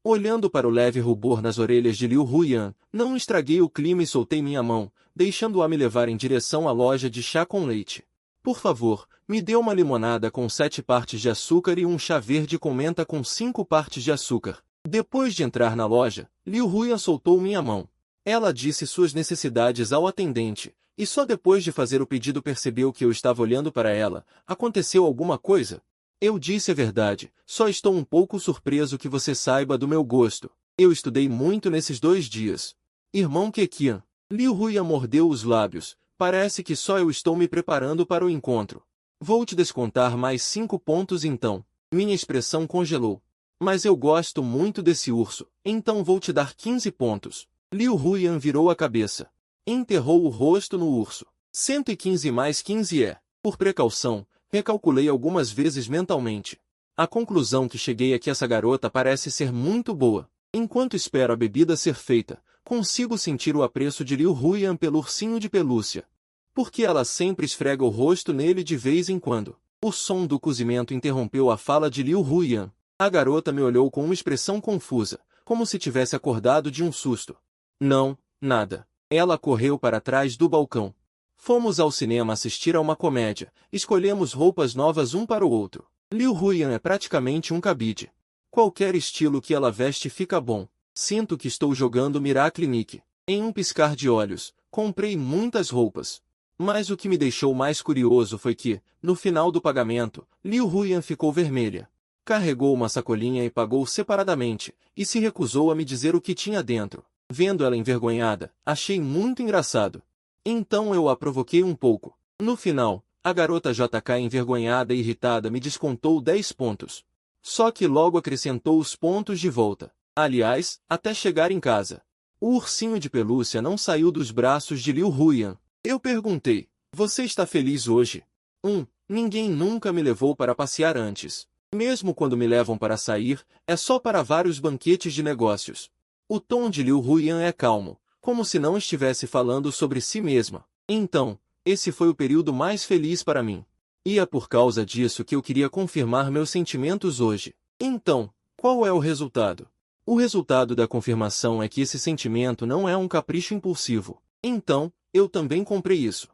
Olhando para o leve rubor nas orelhas de Liu Huyan, não estraguei o clima e soltei minha mão, deixando-a me levar em direção à loja de chá com leite. Por favor, me dê uma limonada com 7 partes de açúcar e um chá verde com menta com 5 partes de açúcar. Depois de entrar na loja, Liu Huyan soltou minha mão. Ela disse suas necessidades ao atendente, e só depois de fazer o pedido percebeu que eu estava olhando para ela. Aconteceu alguma coisa? Eu disse a verdade, só estou um pouco surpreso que você saiba do meu gosto. Eu estudei muito nesses 2 dias. Irmão Keqian. Liu Huyan mordeu os lábios. Parece que só eu estou me preparando para o encontro. Vou te descontar mais 5 pontos então. Minha expressão congelou. Mas eu gosto muito desse urso, então vou te dar 15 pontos. Liu Huyan virou a cabeça. Enterrou o rosto no urso. 115 mais 15 é. Por precaução, recalculei algumas vezes mentalmente. A conclusão que cheguei é que essa garota parece ser muito boa. Enquanto espero a bebida ser feita, consigo sentir o apreço de Liu Huyan pelo ursinho de pelúcia. Porque ela sempre esfrega o rosto nele de vez em quando. O som do cozimento interrompeu a fala de Liu Huyan. A garota me olhou com uma expressão confusa, como se tivesse acordado de um susto. Não, nada. Ela correu para trás do balcão. Fomos ao cinema assistir a uma comédia. Escolhemos roupas novas um para o outro. Liu Huyan é praticamente um cabide. Qualquer estilo que ela veste fica bom. Sinto que estou jogando Miracle Nick. Em um piscar de olhos, comprei muitas roupas. Mas o que me deixou mais curioso foi que, no final do pagamento, Liu Huyan ficou vermelha. Carregou uma sacolinha e pagou separadamente, e se recusou a me dizer o que tinha dentro. Vendo ela envergonhada, achei muito engraçado. Então eu a provoquei um pouco. No final, a garota JK envergonhada e irritada me descontou 10 pontos. Só que logo acrescentou os pontos de volta. Aliás, até chegar em casa. O ursinho de pelúcia não saiu dos braços de Liu Huyan. Eu perguntei, você está feliz hoje? Ninguém nunca me levou para passear antes. Mesmo quando me levam para sair, é só para vários banquetes de negócios. O tom de Liu Huyan é calmo, como se não estivesse falando sobre si mesma. Então, esse foi o período mais feliz para mim. E é por causa disso que eu queria confirmar meus sentimentos hoje. Então, qual é o resultado? O resultado da confirmação é que esse sentimento não é um capricho impulsivo. Então, eu também comprei isso.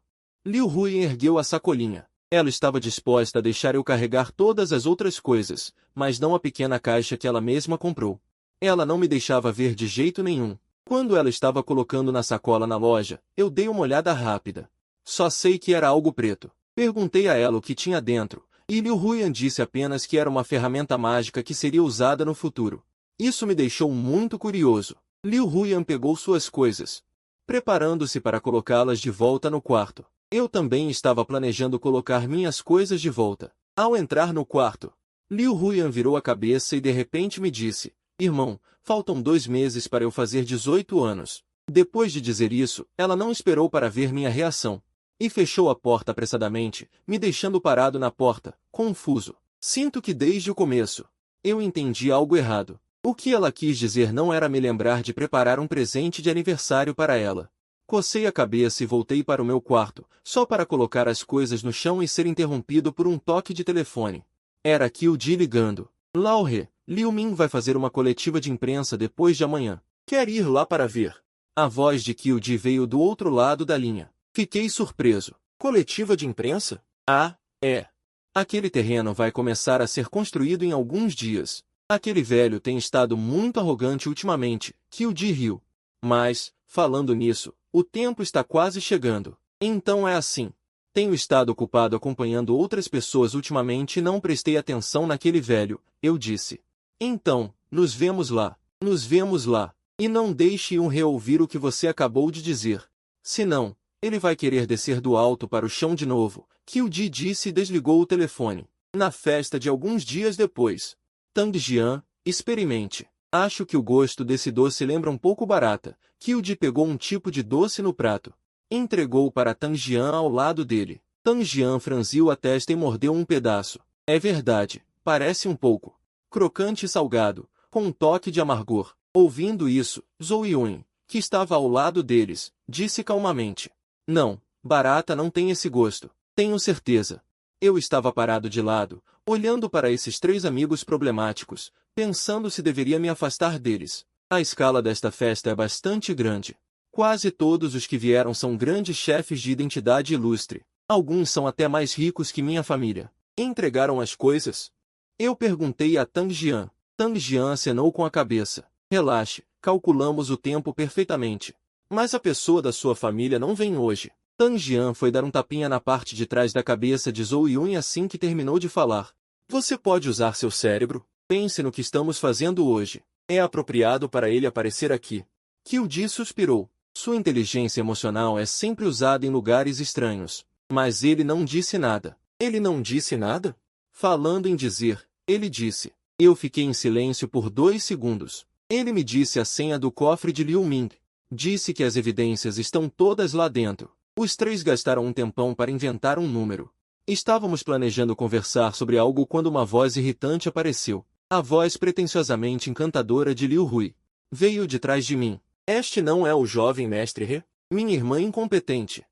Liu Huyan ergueu a sacolinha. Ela estava disposta a deixar eu carregar todas as outras coisas, mas não a pequena caixa que ela mesma comprou. Ela não me deixava ver de jeito nenhum. Quando ela estava colocando na sacola na loja, eu dei uma olhada rápida. Só sei que era algo preto. Perguntei a ela o que tinha dentro, e Liu Huyan disse apenas que era uma ferramenta mágica que seria usada no futuro. Isso me deixou muito curioso. Liu Huyan pegou suas coisas, preparando-se para colocá-las de volta no quarto. Eu também estava planejando colocar minhas coisas de volta. Ao entrar no quarto, Liu Huyan virou a cabeça e de repente me disse, irmão, faltam 2 meses para eu fazer 18 anos. Depois de dizer isso, ela não esperou para ver minha reação. E fechou a porta apressadamente, me deixando parado na porta, confuso. Sinto que desde o começo, eu entendi algo errado. O que ela quis dizer não era me lembrar de preparar um presente de aniversário para ela. Cocei a cabeça e voltei para o meu quarto, só para colocar as coisas no chão e ser interrompido por um toque de telefone. Era Qiu Ji ligando. Laure, Liu Ming vai fazer uma coletiva de imprensa depois de amanhã. Quer ir lá para ver? A voz de Qiu Ji veio do outro lado da linha. Fiquei surpreso. Coletiva de imprensa? Ah, é. Aquele terreno vai começar a ser construído em alguns dias. Aquele velho tem estado muito arrogante ultimamente, Qiu Ji riu. Mas, falando nisso, o tempo está quase chegando. Então é assim. Tenho estado ocupado acompanhando outras pessoas ultimamente e não prestei atenção naquele velho, eu disse. Então, nos vemos lá. Nos vemos lá. E não deixe-o reouvir o que você acabou de dizer. Senão, ele vai querer descer do alto para o chão de novo, Qiu Ji disse e desligou o telefone. Na festa de alguns dias depois. Tang Jian, experimente. Acho que o gosto desse doce lembra um pouco barata. Qiu Ji pegou um tipo de doce no prato. Entregou para Tang Jian ao lado dele. Tang Jian franziu a testa e mordeu um pedaço. É verdade, parece um pouco crocante e salgado, com um toque de amargor. Ouvindo isso, Zhou Yun, que estava ao lado deles, disse calmamente. Não, barata não tem esse gosto. Tenho certeza. Eu estava parado de lado, olhando para esses três amigos problemáticos, pensando se deveria me afastar deles. A escala desta festa é bastante grande. Quase todos os que vieram são grandes chefes de identidade ilustre. Alguns são até mais ricos que minha família. Entregaram as coisas? Eu perguntei a Tang Jian. Tang Jian acenou com a cabeça. Relaxe, calculamos o tempo perfeitamente. Mas a pessoa da sua família não vem hoje. Tang Jian foi dar um tapinha na parte de trás da cabeça de Zhou Yun assim que terminou de falar. Você pode usar seu cérebro? Pense no que estamos fazendo hoje. É apropriado para ele aparecer aqui. Qiu Ji suspirou. Sua inteligência emocional é sempre usada em lugares estranhos. Mas ele não disse nada. Ele não disse nada? Falando em dizer, ele disse. Eu fiquei em silêncio por 2 segundos. Ele me disse a senha do cofre de Liu Ming. Disse que as evidências estão todas lá dentro. Os três gastaram um tempão para inventar um número. Estávamos planejando conversar sobre algo quando uma voz irritante apareceu. A voz pretensiosamente encantadora de Liu Hui. Veio de trás de mim. Este não é o jovem mestre He? Minha irmã incompetente.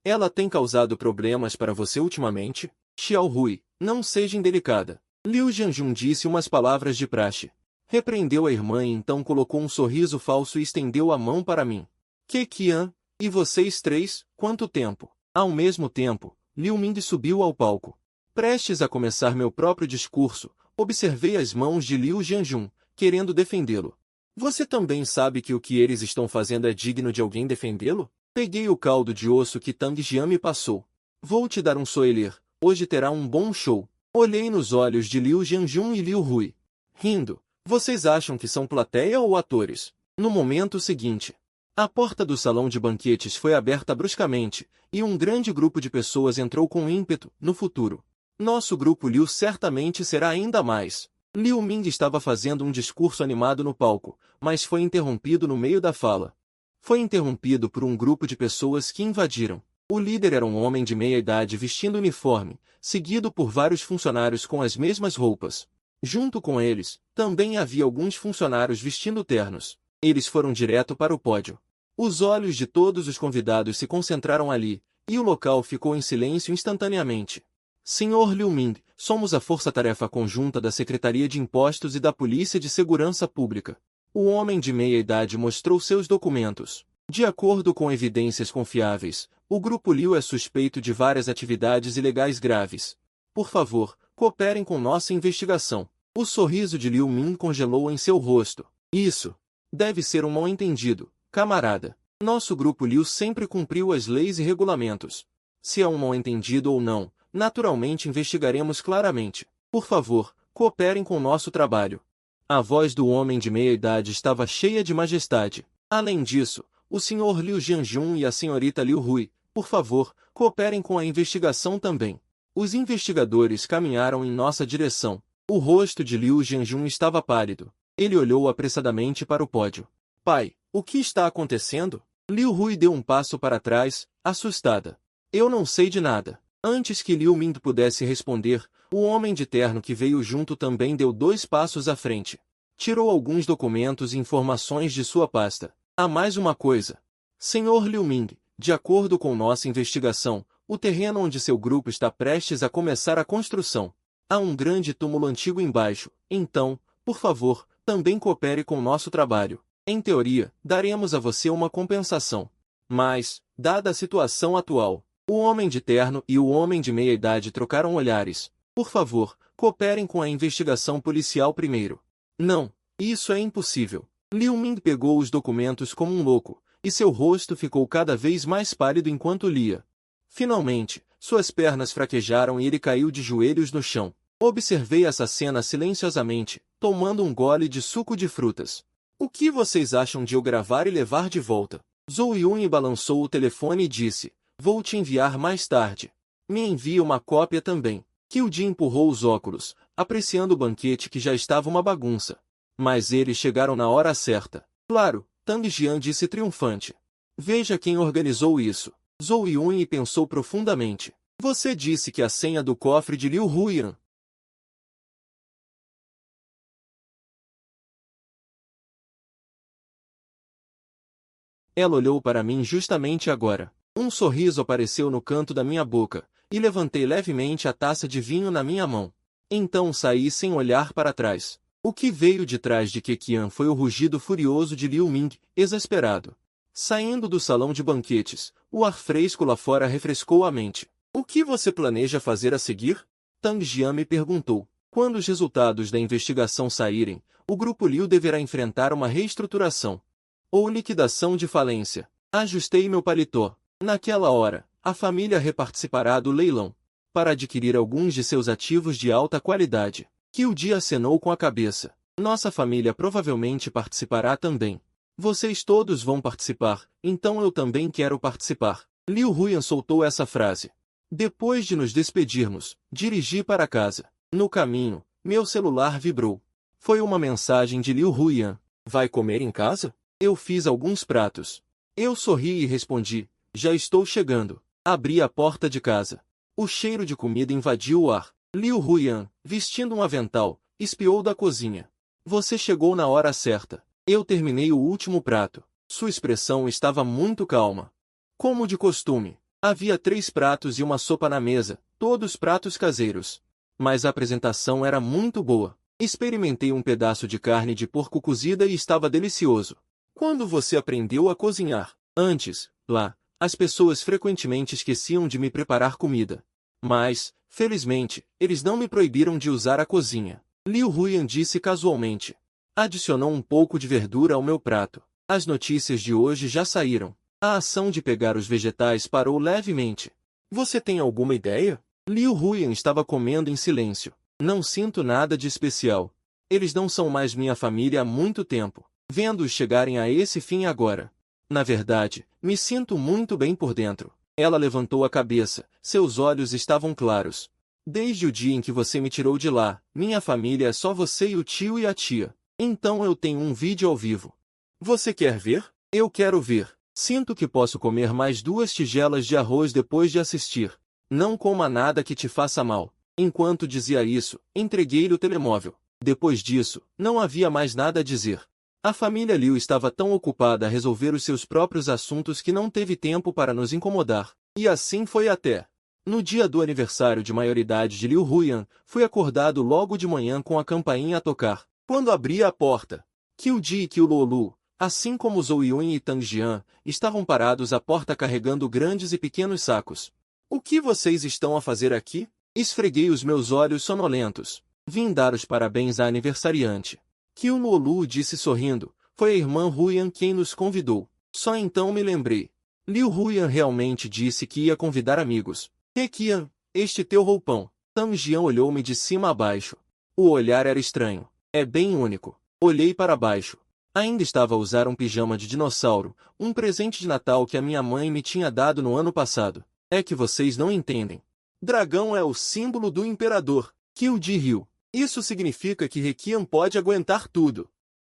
Ela tem causado problemas para você ultimamente? Xiao Hui, não seja indelicada. Liu Jianjun disse umas palavras de praxe. Repreendeu a irmã e então colocou um sorriso falso e estendeu a mão para mim. Qian, e vocês três, quanto tempo? Ao mesmo tempo, Liu Ming subiu ao palco. Prestes a começar meu próprio discurso, observei as mãos de Liu Jianjun, querendo defendê-lo. Você também sabe que o que eles estão fazendo é digno de alguém defendê-lo? Peguei o caldo de osso que Tang Jian me passou. Vou te dar um spoiler, hoje terá um bom show. Olhei nos olhos de Liu Jianjun e Liu Hui. Rindo. Vocês acham que são plateia ou atores? No momento seguinte, a porta do salão de banquetes foi aberta bruscamente, e um grande grupo de pessoas entrou com ímpeto. No futuro, nosso grupo Liu certamente será ainda mais. Liu Ming estava fazendo um discurso animado no palco, mas foi interrompido no meio da fala. Foi interrompido por um grupo de pessoas que invadiram. O líder era um homem de meia idade vestindo uniforme, seguido por vários funcionários com as mesmas roupas. Junto com eles, também havia alguns funcionários vestindo ternos. Eles foram direto para o pódio. Os olhos de todos os convidados se concentraram ali, e o local ficou em silêncio instantaneamente. Senhor Liu Ming, somos a força-tarefa conjunta da Secretaria de Impostos e da Polícia de Segurança Pública. O homem de meia idade mostrou seus documentos. De acordo com evidências confiáveis, o grupo Liu é suspeito de várias atividades ilegais graves. Por favor, cooperem com nossa investigação. O sorriso de Liu Ming congelou em seu rosto. Isso deve ser um mal-entendido, camarada. Nosso grupo Liu sempre cumpriu as leis e regulamentos. Se é um mal-entendido ou não, naturalmente investigaremos claramente. Por favor, cooperem com nosso trabalho. A voz do homem de meia-idade estava cheia de majestade. Além disso, o senhor Liu Jianjun e a senhorita Liu Hui, por favor, cooperem com a investigação também. Os investigadores caminharam em nossa direção. O rosto de Liu Jianjun estava pálido. Ele olhou apressadamente para o pódio. Pai, o que está acontecendo? Liu Hui deu um passo para trás, assustada. Eu não sei de nada. Antes que Liu Ming pudesse responder, o homem de terno que veio junto também deu 2 passos à frente. Tirou alguns documentos e informações de sua pasta. Há mais uma coisa. Senhor Liu Ming, de acordo com nossa investigação, o terreno onde seu grupo está prestes a começar a construção. Há um grande túmulo antigo embaixo, então, por favor, também coopere com nosso trabalho. Em teoria, daremos a você uma compensação. Mas, dada a situação atual, o homem de terno e o homem de meia-idade trocaram olhares. Por favor, cooperem com a investigação policial primeiro. Não, isso é impossível. Liu Ming pegou os documentos como um louco, e seu rosto ficou cada vez mais pálido enquanto lia. Finalmente, suas pernas fraquejaram e ele caiu de joelhos no chão. Observei essa cena silenciosamente, tomando um gole de suco de frutas. O que vocês acham de eu gravar e levar de volta? Zhou Yun balançou o telefone e disse, vou te enviar mais tarde. Me envie uma cópia também. Qiu Ji empurrou os óculos, apreciando o banquete que já estava uma bagunça. Mas eles chegaram na hora certa. Claro, Tang Jian disse triunfante. Veja quem organizou isso. Zhou Yun pensou profundamente. Você disse que a senha do cofre de Liu Huyan. Ela olhou para mim justamente agora. Um sorriso apareceu no canto da minha boca, e levantei levemente a taça de vinho na minha mão. Então saí sem olhar para trás. O que veio de trás de Keqian foi o rugido furioso de Liu Ming, exasperado. Saindo do salão de banquetes, o ar fresco lá fora refrescou a mente. O que você planeja fazer a seguir? Tang Jian me perguntou. Quando os resultados da investigação saírem, o grupo Liu deverá enfrentar uma reestruturação ou liquidação de falência. Ajustei meu paletó. Naquela hora, a família reparticipará do leilão para adquirir alguns de seus ativos de alta qualidade. Qiu Ji acenou com a cabeça. Nossa família provavelmente participará também. Vocês todos vão participar, então eu também quero participar. Liu Huyan soltou essa frase. Depois de nos despedirmos, dirigi para casa. No caminho, meu celular vibrou. Foi uma mensagem de Liu Huyan. Vai comer em casa? Eu fiz alguns pratos. Eu sorri e respondi, já estou chegando. Abri a porta de casa. O cheiro de comida invadiu o ar. Liu Huyan, vestindo um avental, espiou da cozinha. Você chegou na hora certa. Eu terminei o último prato. Sua expressão estava muito calma. Como de costume, havia 3 pratos e uma sopa na mesa, todos pratos caseiros. Mas a apresentação era muito boa. Experimentei um pedaço de carne de porco cozida e estava delicioso. Quando você aprendeu a cozinhar? Antes, lá, as pessoas frequentemente esqueciam de me preparar comida. Mas, felizmente, eles não me proibiram de usar a cozinha. Liu Huyan disse casualmente. Adicionou um pouco de verdura ao meu prato. As notícias de hoje já saíram. A ação de pegar os vegetais parou levemente. Você tem alguma ideia? Liu Huyan estava comendo em silêncio. Não sinto nada de especial. Eles não são mais minha família há muito tempo. Vendo-os chegarem a esse fim agora. Na verdade, me sinto muito bem por dentro. Ela levantou a cabeça, seus olhos estavam claros. Desde o dia em que você me tirou de lá, minha família é só você e o tio e a tia. Então eu tenho um vídeo ao vivo. Você quer ver? Eu quero ver. Sinto que posso comer mais 2 tigelas de arroz depois de assistir. Não coma nada que te faça mal. Enquanto dizia isso, entreguei-lhe o telemóvel. Depois disso, não havia mais nada a dizer. A família Liu estava tão ocupada a resolver os seus próprios assuntos que não teve tempo para nos incomodar. E assim foi até. No dia do aniversário de maioridade de Liu Huyan, fui acordado logo de manhã com a campainha a tocar. Quando abri a porta, Qiu Ji e Qiu Lolu, assim como Zhou Yun e Tang Jian, estavam parados à porta carregando grandes e pequenos sacos. O que vocês estão a fazer aqui? Esfreguei os meus olhos sonolentos. Vim dar os parabéns à aniversariante. Qiu Lolu disse sorrindo, foi a irmã Huyan quem nos convidou. Só então me lembrei. Liu Huyan realmente disse que ia convidar amigos. Keqian, este teu roupão. Tang Jian olhou-me de cima a baixo. O olhar era estranho. É bem único. Olhei para baixo. Ainda estava a usar um pijama de dinossauro, um presente de Natal que a minha mãe me tinha dado no ano passado. É que vocês não entendem. Dragão é o símbolo do imperador. Qiu Ji riu. Isso significa que Keqian pode aguentar tudo.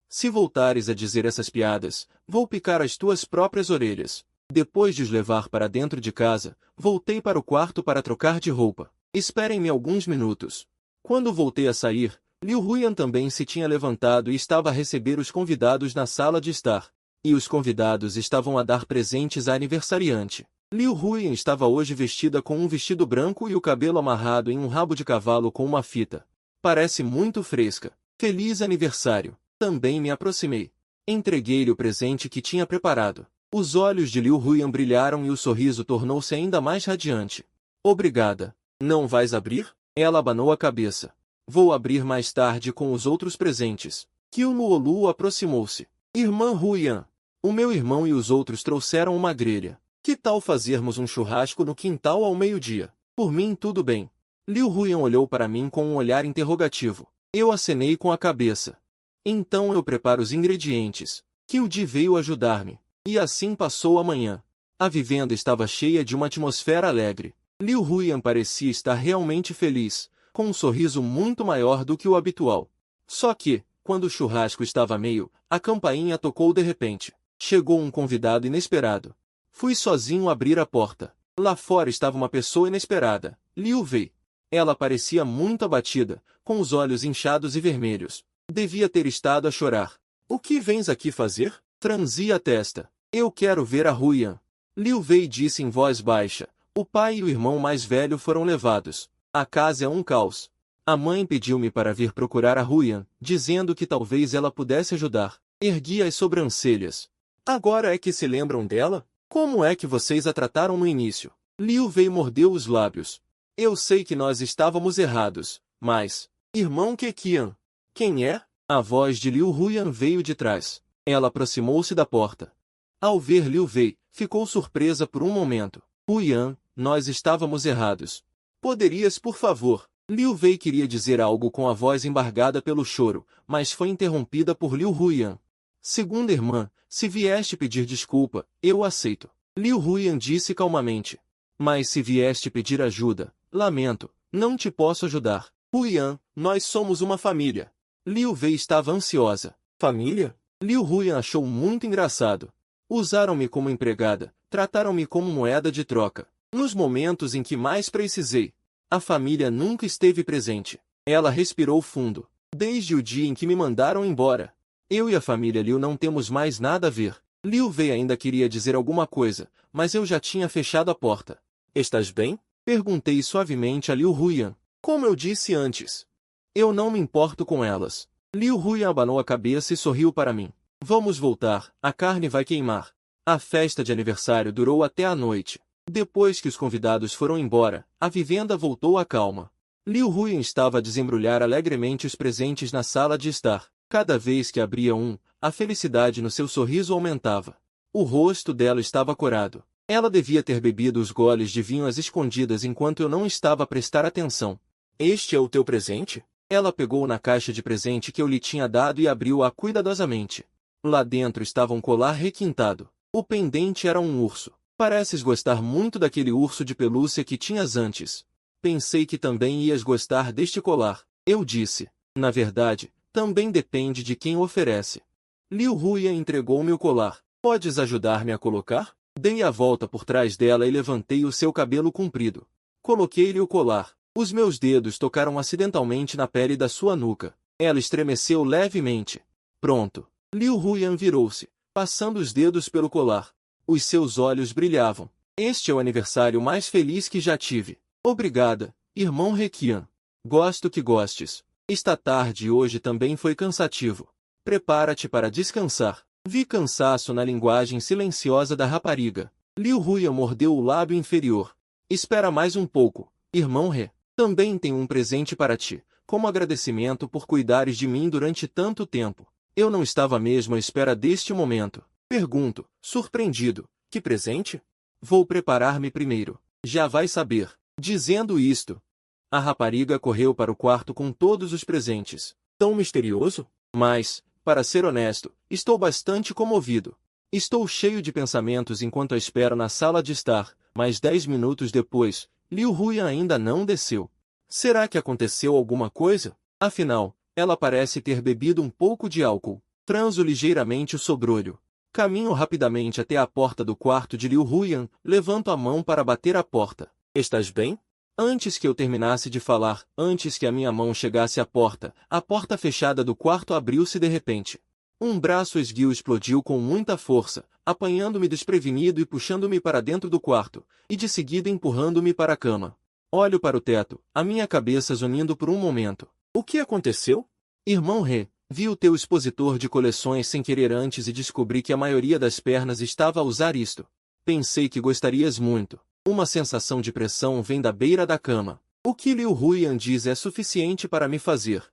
Se voltares a dizer essas piadas, vou picar as tuas próprias orelhas. Depois de os levar para dentro de casa, voltei para o quarto para trocar de roupa. Esperem-me alguns minutos. Quando voltei a sair, Liu Huyan também se tinha levantado e estava a receber os convidados na sala de estar. E os convidados estavam a dar presentes à aniversariante. Liu Huyan estava hoje vestida com um vestido branco e o cabelo amarrado em um rabo de cavalo com uma fita. Parece muito fresca. Feliz aniversário. Também me aproximei. Entreguei-lhe o presente que tinha preparado. Os olhos de Liu Huyan brilharam e o sorriso tornou-se ainda mais radiante. Obrigada. Não vais abrir? Ela abanou a cabeça. Vou abrir mais tarde com os outros presentes. Qiu Nuolu aproximou-se. Irmã Huyan. O meu irmão e os outros trouxeram uma grelha. Que tal fazermos um churrasco no quintal ao meio-dia? Por mim tudo bem. Liu Huyan olhou para mim com um olhar interrogativo. Eu acenei com a cabeça. Então eu preparo os ingredientes. Qiu Di veio ajudar-me. E assim passou a manhã. A vivenda estava cheia de uma atmosfera alegre. Liu Huyan parecia estar realmente feliz, com um sorriso muito maior do que o habitual. Só que, quando o churrasco estava a meio, a campainha tocou de repente. Chegou um convidado inesperado. Fui sozinho abrir a porta. Lá fora estava uma pessoa inesperada, Liu Wei. Ela parecia muito abatida, com os olhos inchados e vermelhos. Devia ter estado a chorar. O que vens aqui fazer? Franzi a testa. Eu quero ver a Huyan. Liu Wei disse em voz baixa. O pai e o irmão mais velho foram levados. A casa é um caos. A mãe pediu-me para vir procurar a Huyan, dizendo que talvez ela pudesse ajudar. Ergui as sobrancelhas. Agora é que se lembram dela? Como é que vocês a trataram no início? Liu Wei mordeu os lábios. Eu sei que nós estávamos errados, mas... Irmão Keqian. Quem é? A voz de Liu Huyan veio de trás. Ela aproximou-se da porta. Ao ver Liu Wei, ficou surpresa por um momento. Huyan, nós estávamos errados. Poderias, por favor... Liu Wei queria dizer algo com a voz embargada pelo choro, mas foi interrompida por Liu Huyan. Segunda irmã, se vieste pedir desculpa, eu aceito. Liu Huyan disse calmamente. Mas se vieste pedir ajuda, lamento, não te posso ajudar. Huyan, nós somos uma família. Liu Wei estava ansiosa. Família? Liu Huyan achou muito engraçado. Usaram-me como empregada, trataram-me como moeda de troca. Nos momentos em que mais precisei, a família nunca esteve presente. Ela respirou fundo. Desde o dia em que me mandaram embora. Eu e a família Liu não temos mais nada a ver. Liu Wei ainda queria dizer alguma coisa, mas eu já tinha fechado a porta. Estás bem? Perguntei suavemente a Liu Huyan. Como eu disse antes. Eu não me importo com elas. Liu Huyan abanou a cabeça e sorriu para mim. Vamos voltar, a carne vai queimar. A festa de aniversário durou até a noite. Depois que os convidados foram embora, a vivenda voltou à calma. Liu Huyan estava a desembrulhar alegremente os presentes na sala de estar. Cada vez que abria um, a felicidade no seu sorriso aumentava. O rosto dela estava corado. Ela devia ter bebido os goles de vinho às escondidas enquanto eu não estava a prestar atenção. Este é o teu presente? Ela pegou na caixa de presente que eu lhe tinha dado e abriu-a cuidadosamente. Lá dentro estava um colar requintado. O pendente era um urso. Pareces gostar muito daquele urso de pelúcia que tinhas antes. Pensei que também ias gostar deste colar. Eu disse. Na verdade, também depende de quem o oferece. Liu Huyan entregou-me o colar. Podes ajudar-me a colocar? Dei a volta por trás dela e levantei o seu cabelo comprido. Coloquei-lhe o colar. Os meus dedos tocaram acidentalmente na pele da sua nuca. Ela estremeceu levemente. Pronto. Liu Huyan virou-se, passando os dedos pelo colar. Os seus olhos brilhavam. Este é o aniversário mais feliz que já tive. Obrigada, irmão Reqian. Gosto que gostes. Esta tarde e hoje também foi cansativo. Prepara-te para descansar. Vi cansaço na linguagem silenciosa da rapariga. Liu Huyan mordeu o lábio inferior. Espera mais um pouco, irmão He. Também tenho um presente para ti, como agradecimento por cuidares de mim durante tanto tempo. Eu não estava mesmo à espera deste momento. Pergunto, surpreendido, que presente? Vou preparar-me primeiro. Já vai saber. Dizendo isto, a rapariga correu para o quarto com todos os presentes. Tão misterioso? Mas, para ser honesto, estou bastante comovido. Estou cheio de pensamentos enquanto a espero na sala de estar, mas 10 minutos depois, Liu Huyan ainda não desceu. Será que aconteceu alguma coisa? Afinal, ela parece ter bebido um pouco de álcool. Franzo ligeiramente o sobrolho. Caminho rapidamente até a porta do quarto de Liu Huyan, levanto a mão para bater a porta. Estás bem? Antes que eu terminasse de falar, antes que a minha mão chegasse à porta, a porta fechada do quarto abriu-se de repente. Um braço esguio explodiu com muita força, apanhando-me desprevenido e puxando-me para dentro do quarto, e de seguida empurrando-me para a cama. Olho para o teto, a minha cabeça zunindo por um momento. O que aconteceu? Irmão Rê, vi o teu expositor de coleções sem querer antes e descobri que a maioria das pernas estava a usar isto. Pensei que gostarias muito. Uma sensação de pressão vem da beira da cama. O que Liu Huiyan diz é suficiente para me fazer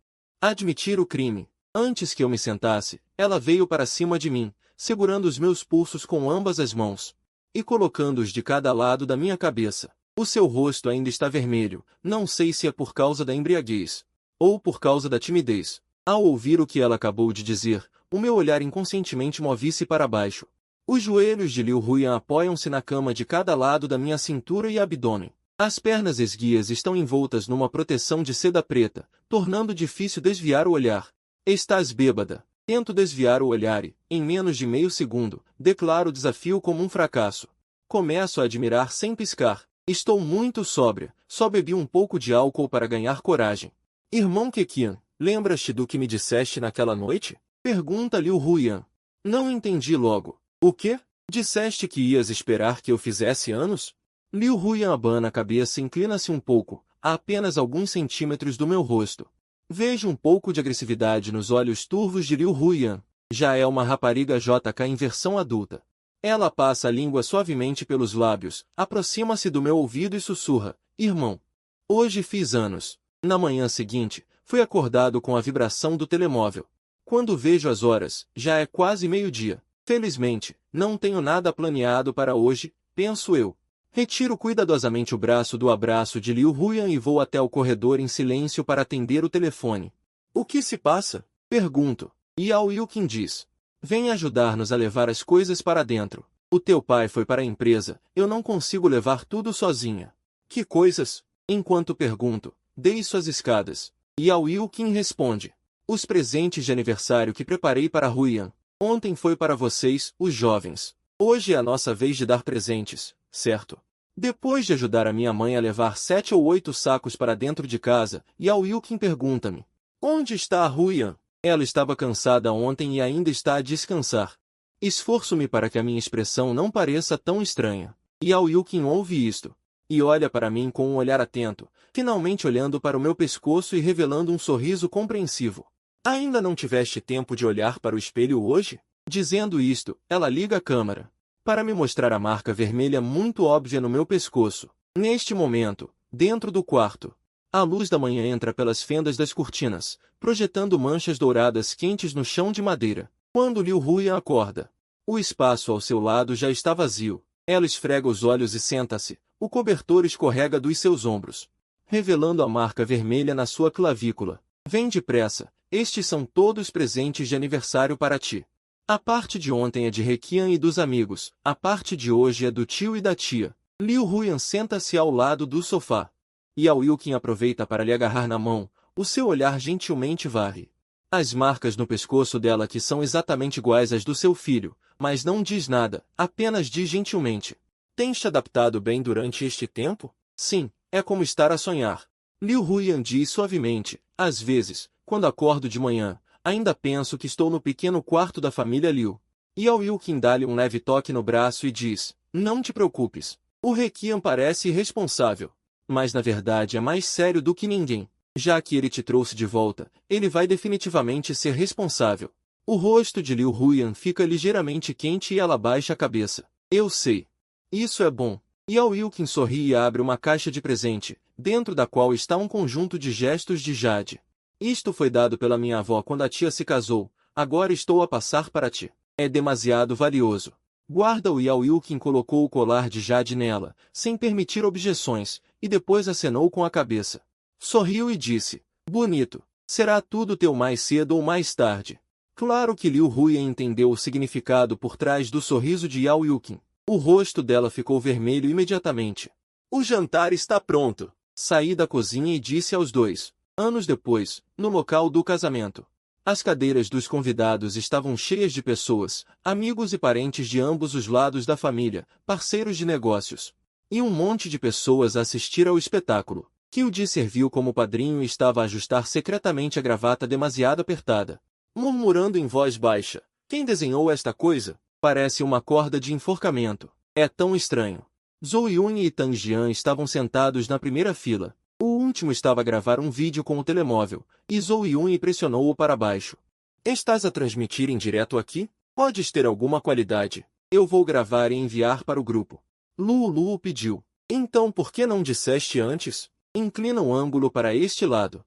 admitir o crime. Antes que eu me sentasse, ela veio para cima de mim, segurando os meus pulsos com ambas as mãos e colocando-os de cada lado da minha cabeça. O seu rosto ainda está vermelho, não sei se é por causa da embriaguez ou por causa da timidez. Ao ouvir o que ela acabou de dizer, o meu olhar inconscientemente move-se para baixo. Os joelhos de Liu Huiyan apoiam-se na cama de cada lado da minha cintura e abdômen. As pernas esguias estão envoltas numa proteção de seda preta, tornando difícil desviar o olhar. Estás bêbada. Tento desviar o olhar e, em menos de meio segundo, declaro o desafio como um fracasso. Começo a admirar sem piscar. Estou muito sóbria, só bebi um pouco de álcool para ganhar coragem. Irmão Keqian, lembras-te do que me disseste naquela noite? Pergunta Liu Huiyan. Não entendi logo. O quê? Disseste que ias esperar que eu fizesse anos? Liu Huiyan abana a cabeça e inclina-se um pouco, a apenas alguns centímetros do meu rosto. Vejo um pouco de agressividade nos olhos turvos de Liu Huiyan. Já é uma rapariga JK em versão adulta. Ela passa a língua suavemente pelos lábios, aproxima-se do meu ouvido e sussurra: Irmão, hoje fiz anos. Na manhã seguinte, fui acordado com a vibração do telemóvel. Quando vejo as horas, já é quase meio-dia. Felizmente, não tenho nada planeado para hoje, penso eu. Retiro cuidadosamente o braço do abraço de Liu Huiyan e vou até o corredor em silêncio para atender o telefone. O que se passa? Pergunto. Yao Yuqin diz. Vem ajudar-nos a levar as coisas para dentro. O teu pai foi para a empresa, eu não consigo levar tudo sozinha. Que coisas? Enquanto pergunto, desço as escadas. Yao Yuqin responde. Os presentes de aniversário que preparei para Huiyan. Ontem foi para vocês, os jovens. Hoje é a nossa vez de dar presentes, certo? Depois de ajudar a minha mãe a levar 7 ou 8 sacos para dentro de casa, Yao Yuqin pergunta-me. Onde está a Huiyan? Ela estava cansada ontem e ainda está a descansar. Esforço-me para que a minha expressão não pareça tão estranha. Yao Yuqin ouve isto e olha para mim com um olhar atento, finalmente olhando para o meu pescoço e revelando um sorriso compreensivo. Ainda não tiveste tempo de olhar para o espelho hoje? Dizendo isto, ela liga a câmera para me mostrar a marca vermelha muito óbvia no meu pescoço. Neste momento, dentro do quarto, a luz da manhã entra pelas fendas das cortinas, projetando manchas douradas quentes no chão de madeira. Quando Liu Huiyan acorda, o espaço ao seu lado já está vazio. Ela esfrega os olhos e senta-se. O cobertor escorrega dos seus ombros, revelando a marca vermelha na sua clavícula. Vem depressa, estes são todos presentes de aniversário para ti. A parte de ontem é de Reqian e dos amigos, a parte de hoje é do tio e da tia. Liu Huiyan senta-se ao lado do sofá. Yao Yuqin aproveita para lhe agarrar na mão, o seu olhar gentilmente varre as marcas no pescoço dela que são exatamente iguais às do seu filho, mas não diz nada, apenas diz gentilmente. Tens te adaptado bem durante este tempo? Sim, é como estar a sonhar. Liu Huiyan diz suavemente, às vezes, quando acordo de manhã, ainda penso que estou no pequeno quarto da família Liu. Yao Yuqin dá-lhe um leve toque no braço e diz, não te preocupes. O Reqian parece irresponsável, mas na verdade é mais sério do que ninguém. Já que ele te trouxe de volta, ele vai definitivamente ser responsável. O rosto de Liu Huiyan fica ligeiramente quente e ela baixa a cabeça. Eu sei. Isso é bom. Yao Yuqin sorri e abre uma caixa de presente, dentro da qual está um conjunto de gestos de jade. Isto foi dado pela minha avó quando a tia se casou, agora estou a passar para ti. É demasiado valioso. Guarda-o. Yao Yuqin colocou o colar de jade nela, sem permitir objeções, e depois acenou com a cabeça. Sorriu e disse, bonito, será tudo teu mais cedo ou mais tarde. Claro que Liu Huiyan entendeu o significado por trás do sorriso de Yao Yuqin. O rosto dela ficou vermelho imediatamente. O jantar está pronto. Saí da cozinha e disse aos dois. Anos depois, no local do casamento. As cadeiras dos convidados estavam cheias de pessoas, amigos e parentes de ambos os lados da família, parceiros de negócios. E um monte de pessoas a assistir ao espetáculo. Kyuji serviu como padrinho e estava a ajustar secretamente a gravata demasiado apertada. murmurando em voz baixa. Quem desenhou esta coisa? Parece uma corda de enforcamento. É tão estranho. Zhou Yun e Tang Jian estavam sentados na primeira fila. O último estava a gravar um vídeo com o telemóvel, e Zhou Yun pressionou-o para baixo. Estás a transmitir em direto aqui? Podes ter alguma qualidade. Eu vou gravar e enviar para o grupo. Lu pediu. Então por que não disseste antes? Inclina o ângulo para este lado.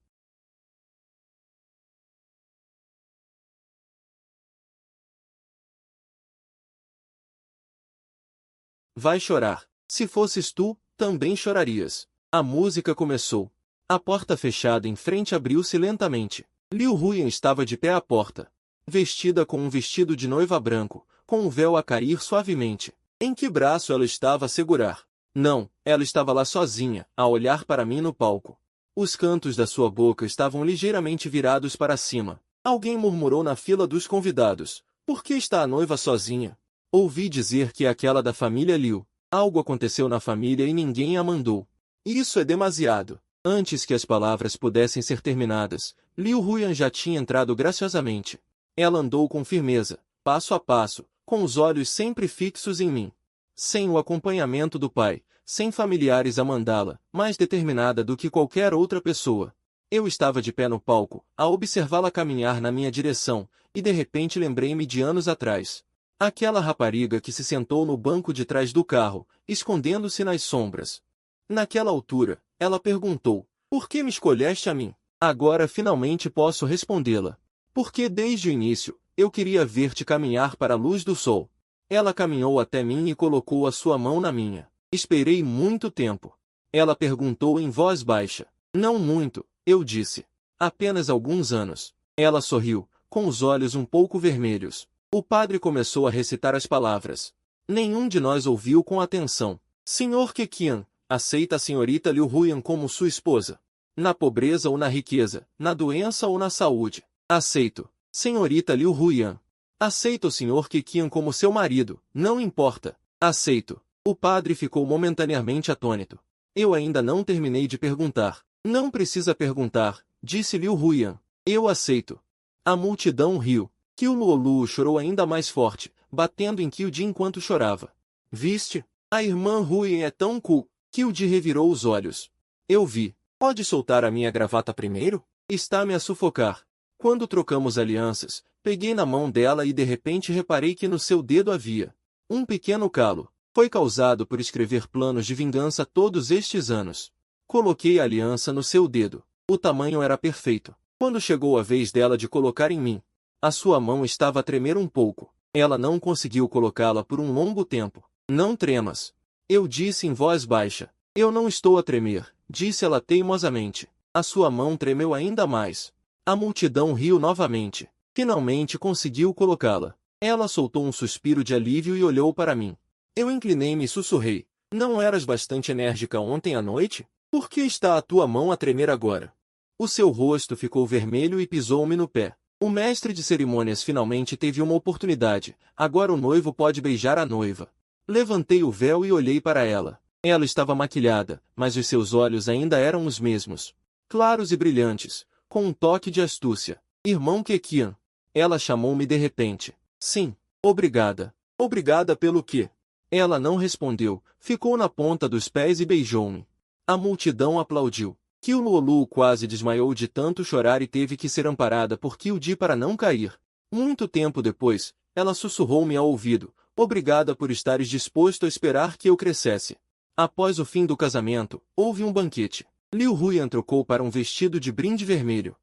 Vai chorar. Se fosses tu, também chorarias. A música começou. A porta fechada em frente abriu-se lentamente. Liu Huyan estava de pé à porta, vestida com um vestido de noiva branco, com um véu a cair suavemente. Em que braço ela estava a segurar? Não, ela estava lá sozinha, a olhar para mim no palco. Os cantos da sua boca estavam ligeiramente virados para cima. Alguém murmurou na fila dos convidados. Por que está a noiva sozinha? Ouvi dizer que é aquela da família Liu. Algo aconteceu na família e ninguém a mandou. Isso é demasiado. Antes que as palavras pudessem ser terminadas, Liu Huyan já tinha entrado graciosamente. Ela andou com firmeza, passo a passo, com os olhos sempre fixos em mim. Sem o acompanhamento do pai, sem familiares a mandá-la, mais determinada do que qualquer outra pessoa. Eu estava de pé no palco, a observá-la caminhar na minha direção, e de repente lembrei-me de anos atrás. Aquela rapariga que se sentou no banco de trás do carro, escondendo-se nas sombras. Naquela altura, ela perguntou, por que me escolheste a mim? Agora finalmente posso respondê-la. Porque desde o início, eu queria ver-te caminhar para a luz do sol. Ela caminhou até mim e colocou a sua mão na minha. Esperei muito tempo. Ela perguntou em voz baixa. Não muito, eu disse. Apenas alguns anos. Ela sorriu, com os olhos um pouco vermelhos. O padre começou a recitar as palavras. Nenhum de nós ouviu com atenção. Senhor Keqian, aceita a senhorita Liu Huyan como sua esposa. Na pobreza ou na riqueza, na doença ou na saúde. Aceito. Senhorita Liu Huyan. Aceito o senhor Keqian como seu marido, não importa. Aceito. O padre ficou momentaneamente atônito. Eu ainda não terminei de perguntar. Não precisa perguntar, disse Liu Huyan. Eu aceito. A multidão riu. Qiu Luolu chorou ainda mais forte, batendo em Qiudi enquanto chorava. Viste? A irmã Huyan é tão cool. Qiudi revirou os olhos. Eu vi. Pode soltar a minha gravata primeiro? Está-me a sufocar. Quando trocamos alianças, peguei na mão dela e de repente reparei que no seu dedo havia um pequeno calo. Foi causado por escrever planos de vingança todos estes anos. Coloquei a aliança no seu dedo. O tamanho era perfeito. Quando chegou a vez dela de colocar em mim, a sua mão estava a tremer um pouco. Ela não conseguiu colocá-la por um longo tempo. Não tremas. Eu disse em voz baixa. Eu não estou a tremer, disse ela teimosamente. A sua mão tremeu ainda mais. A multidão riu novamente. Finalmente conseguiu colocá-la. Ela soltou um suspiro de alívio e olhou para mim. Eu inclinei-me e sussurrei. Não eras bastante enérgica ontem à noite? Por que está a tua mão a tremer agora? O seu rosto ficou vermelho e pisou-me no pé. O mestre de cerimônias finalmente teve uma oportunidade. Agora o noivo pode beijar a noiva. Levantei o véu e olhei para ela. Ela estava maquilhada, mas os seus olhos ainda eram os mesmos. Claros e brilhantes, com um toque de astúcia. Irmão Keqian. Ela chamou-me de repente. Sim, obrigada. Obrigada pelo quê? Ela não respondeu, ficou na ponta dos pés e beijou-me. A multidão aplaudiu. Qiu Luolu quase desmaiou de tanto chorar e teve que ser amparada por Qiudi para não cair. Muito tempo depois, ela sussurrou-me ao ouvido, obrigada por estares disposto a esperar que eu crescesse. Após o fim do casamento, houve um banquete. Liu Huyan trocou para um vestido de brinde vermelho.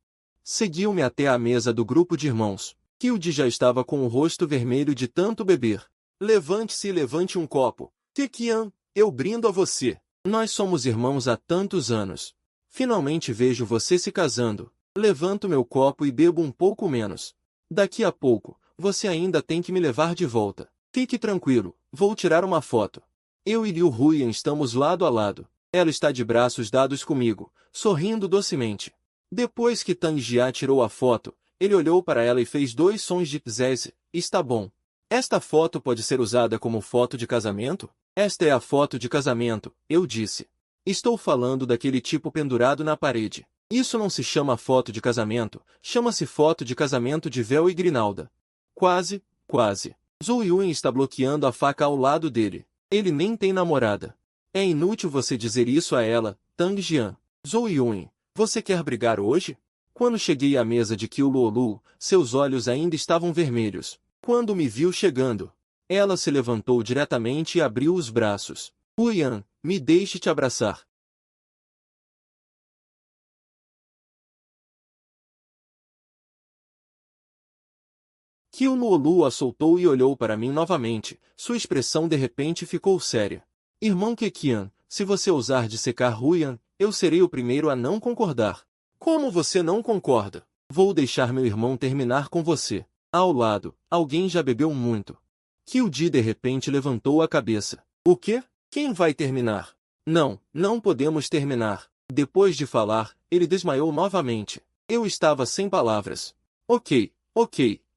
Seguiu-me até a mesa do grupo de irmãos. Qiudi já estava com o rosto vermelho de tanto beber. Levante-se e levante um copo. Keqian, eu brindo a você. Nós somos irmãos há tantos anos. Finalmente vejo você se casando. Levanto meu copo e bebo um pouco menos. Daqui a pouco, você ainda tem que me levar de volta. Fique tranquilo, vou tirar uma foto. Eu e Liu Huyan estamos lado a lado. Ela está de braços dados comigo, sorrindo docemente. Depois que Tang Jia tirou a foto, ele olhou para ela e fez 2 sons de zeze. Está bom. Esta foto pode ser usada como foto de casamento? Esta é a foto de casamento, eu disse. Estou falando daquele tipo pendurado na parede. Isso não se chama foto de casamento, chama-se foto de casamento de véu e grinalda. Quase, quase. Zhou Yun está bloqueando a faca ao lado dele. Ele nem tem namorada. É inútil você dizer isso a ela, Tang Jian. Zhou Yun, você quer brigar hoje? Quando cheguei à mesa de Qiu Luolu, seus olhos ainda estavam vermelhos. Quando me viu chegando, ela se levantou diretamente e abriu os braços. Huyan, me deixe te abraçar. Qiu Luolu a soltou e olhou para mim novamente. Sua expressão de repente ficou séria. Irmão Keqian, se você ousar dissecar Huyan, eu serei o primeiro a não concordar. Como você não concorda? Vou deixar meu irmão terminar com você. Ao lado, alguém já bebeu muito. Qiu Ji de repente levantou a cabeça. O quê? Quem vai terminar? Não, não podemos terminar. Depois de falar, ele desmaiou novamente. Eu estava sem palavras. Ok,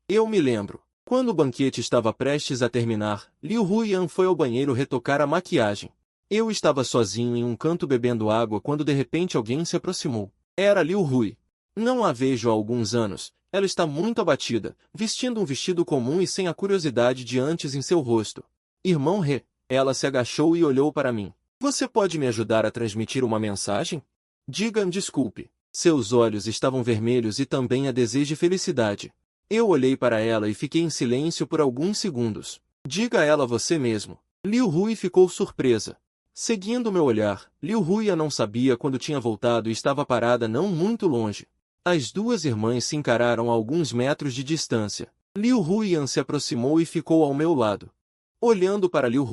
eu me lembro. Quando o banquete estava prestes a terminar, Liu Huyan foi ao banheiro retocar a maquiagem. Eu estava sozinho em um canto bebendo água quando de repente alguém se aproximou. Era Liu Hui. Não a vejo há alguns anos. Ela está muito abatida, vestindo um vestido comum e sem a curiosidade de antes em seu rosto. Irmão He, ela se agachou e olhou para mim. Você pode me ajudar a transmitir uma mensagem? Diga-me desculpe. Seus olhos estavam vermelhos e também a desejo felicidade. Eu olhei para ela e fiquei em silêncio por alguns segundos. Diga a ela você mesmo. Liu Hui ficou surpresa. Seguindo meu olhar, Liu Hui não sabia quando tinha voltado e estava parada não muito longe. As duas irmãs se encararam a alguns metros de distância. Liu Huyan se aproximou e ficou ao meu lado. Olhando para Liu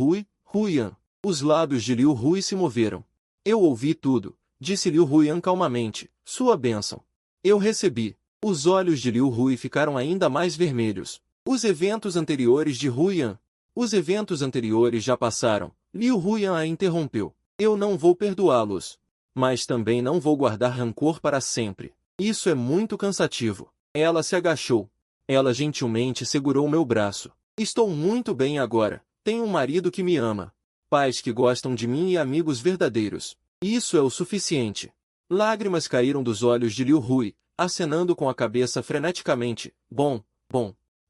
Huyan, os lábios de Liu Hui se moveram. Eu ouvi tudo, disse Liu Huyan calmamente. Sua bênção. Eu recebi. Os olhos de Liu Hui ficaram ainda mais vermelhos. Os eventos anteriores de Huyan. Os eventos anteriores já passaram. Liu Huyan a interrompeu. Eu não vou perdoá-los. Mas também não vou guardar rancor para sempre. Isso é muito cansativo. Ela se agachou. Ela gentilmente segurou meu braço. Estou muito bem agora. Tenho um marido que me ama. Pais que gostam de mim e amigos verdadeiros. Isso é o suficiente. Lágrimas caíram dos olhos de Liu Hui, acenando com a cabeça freneticamente. Bom.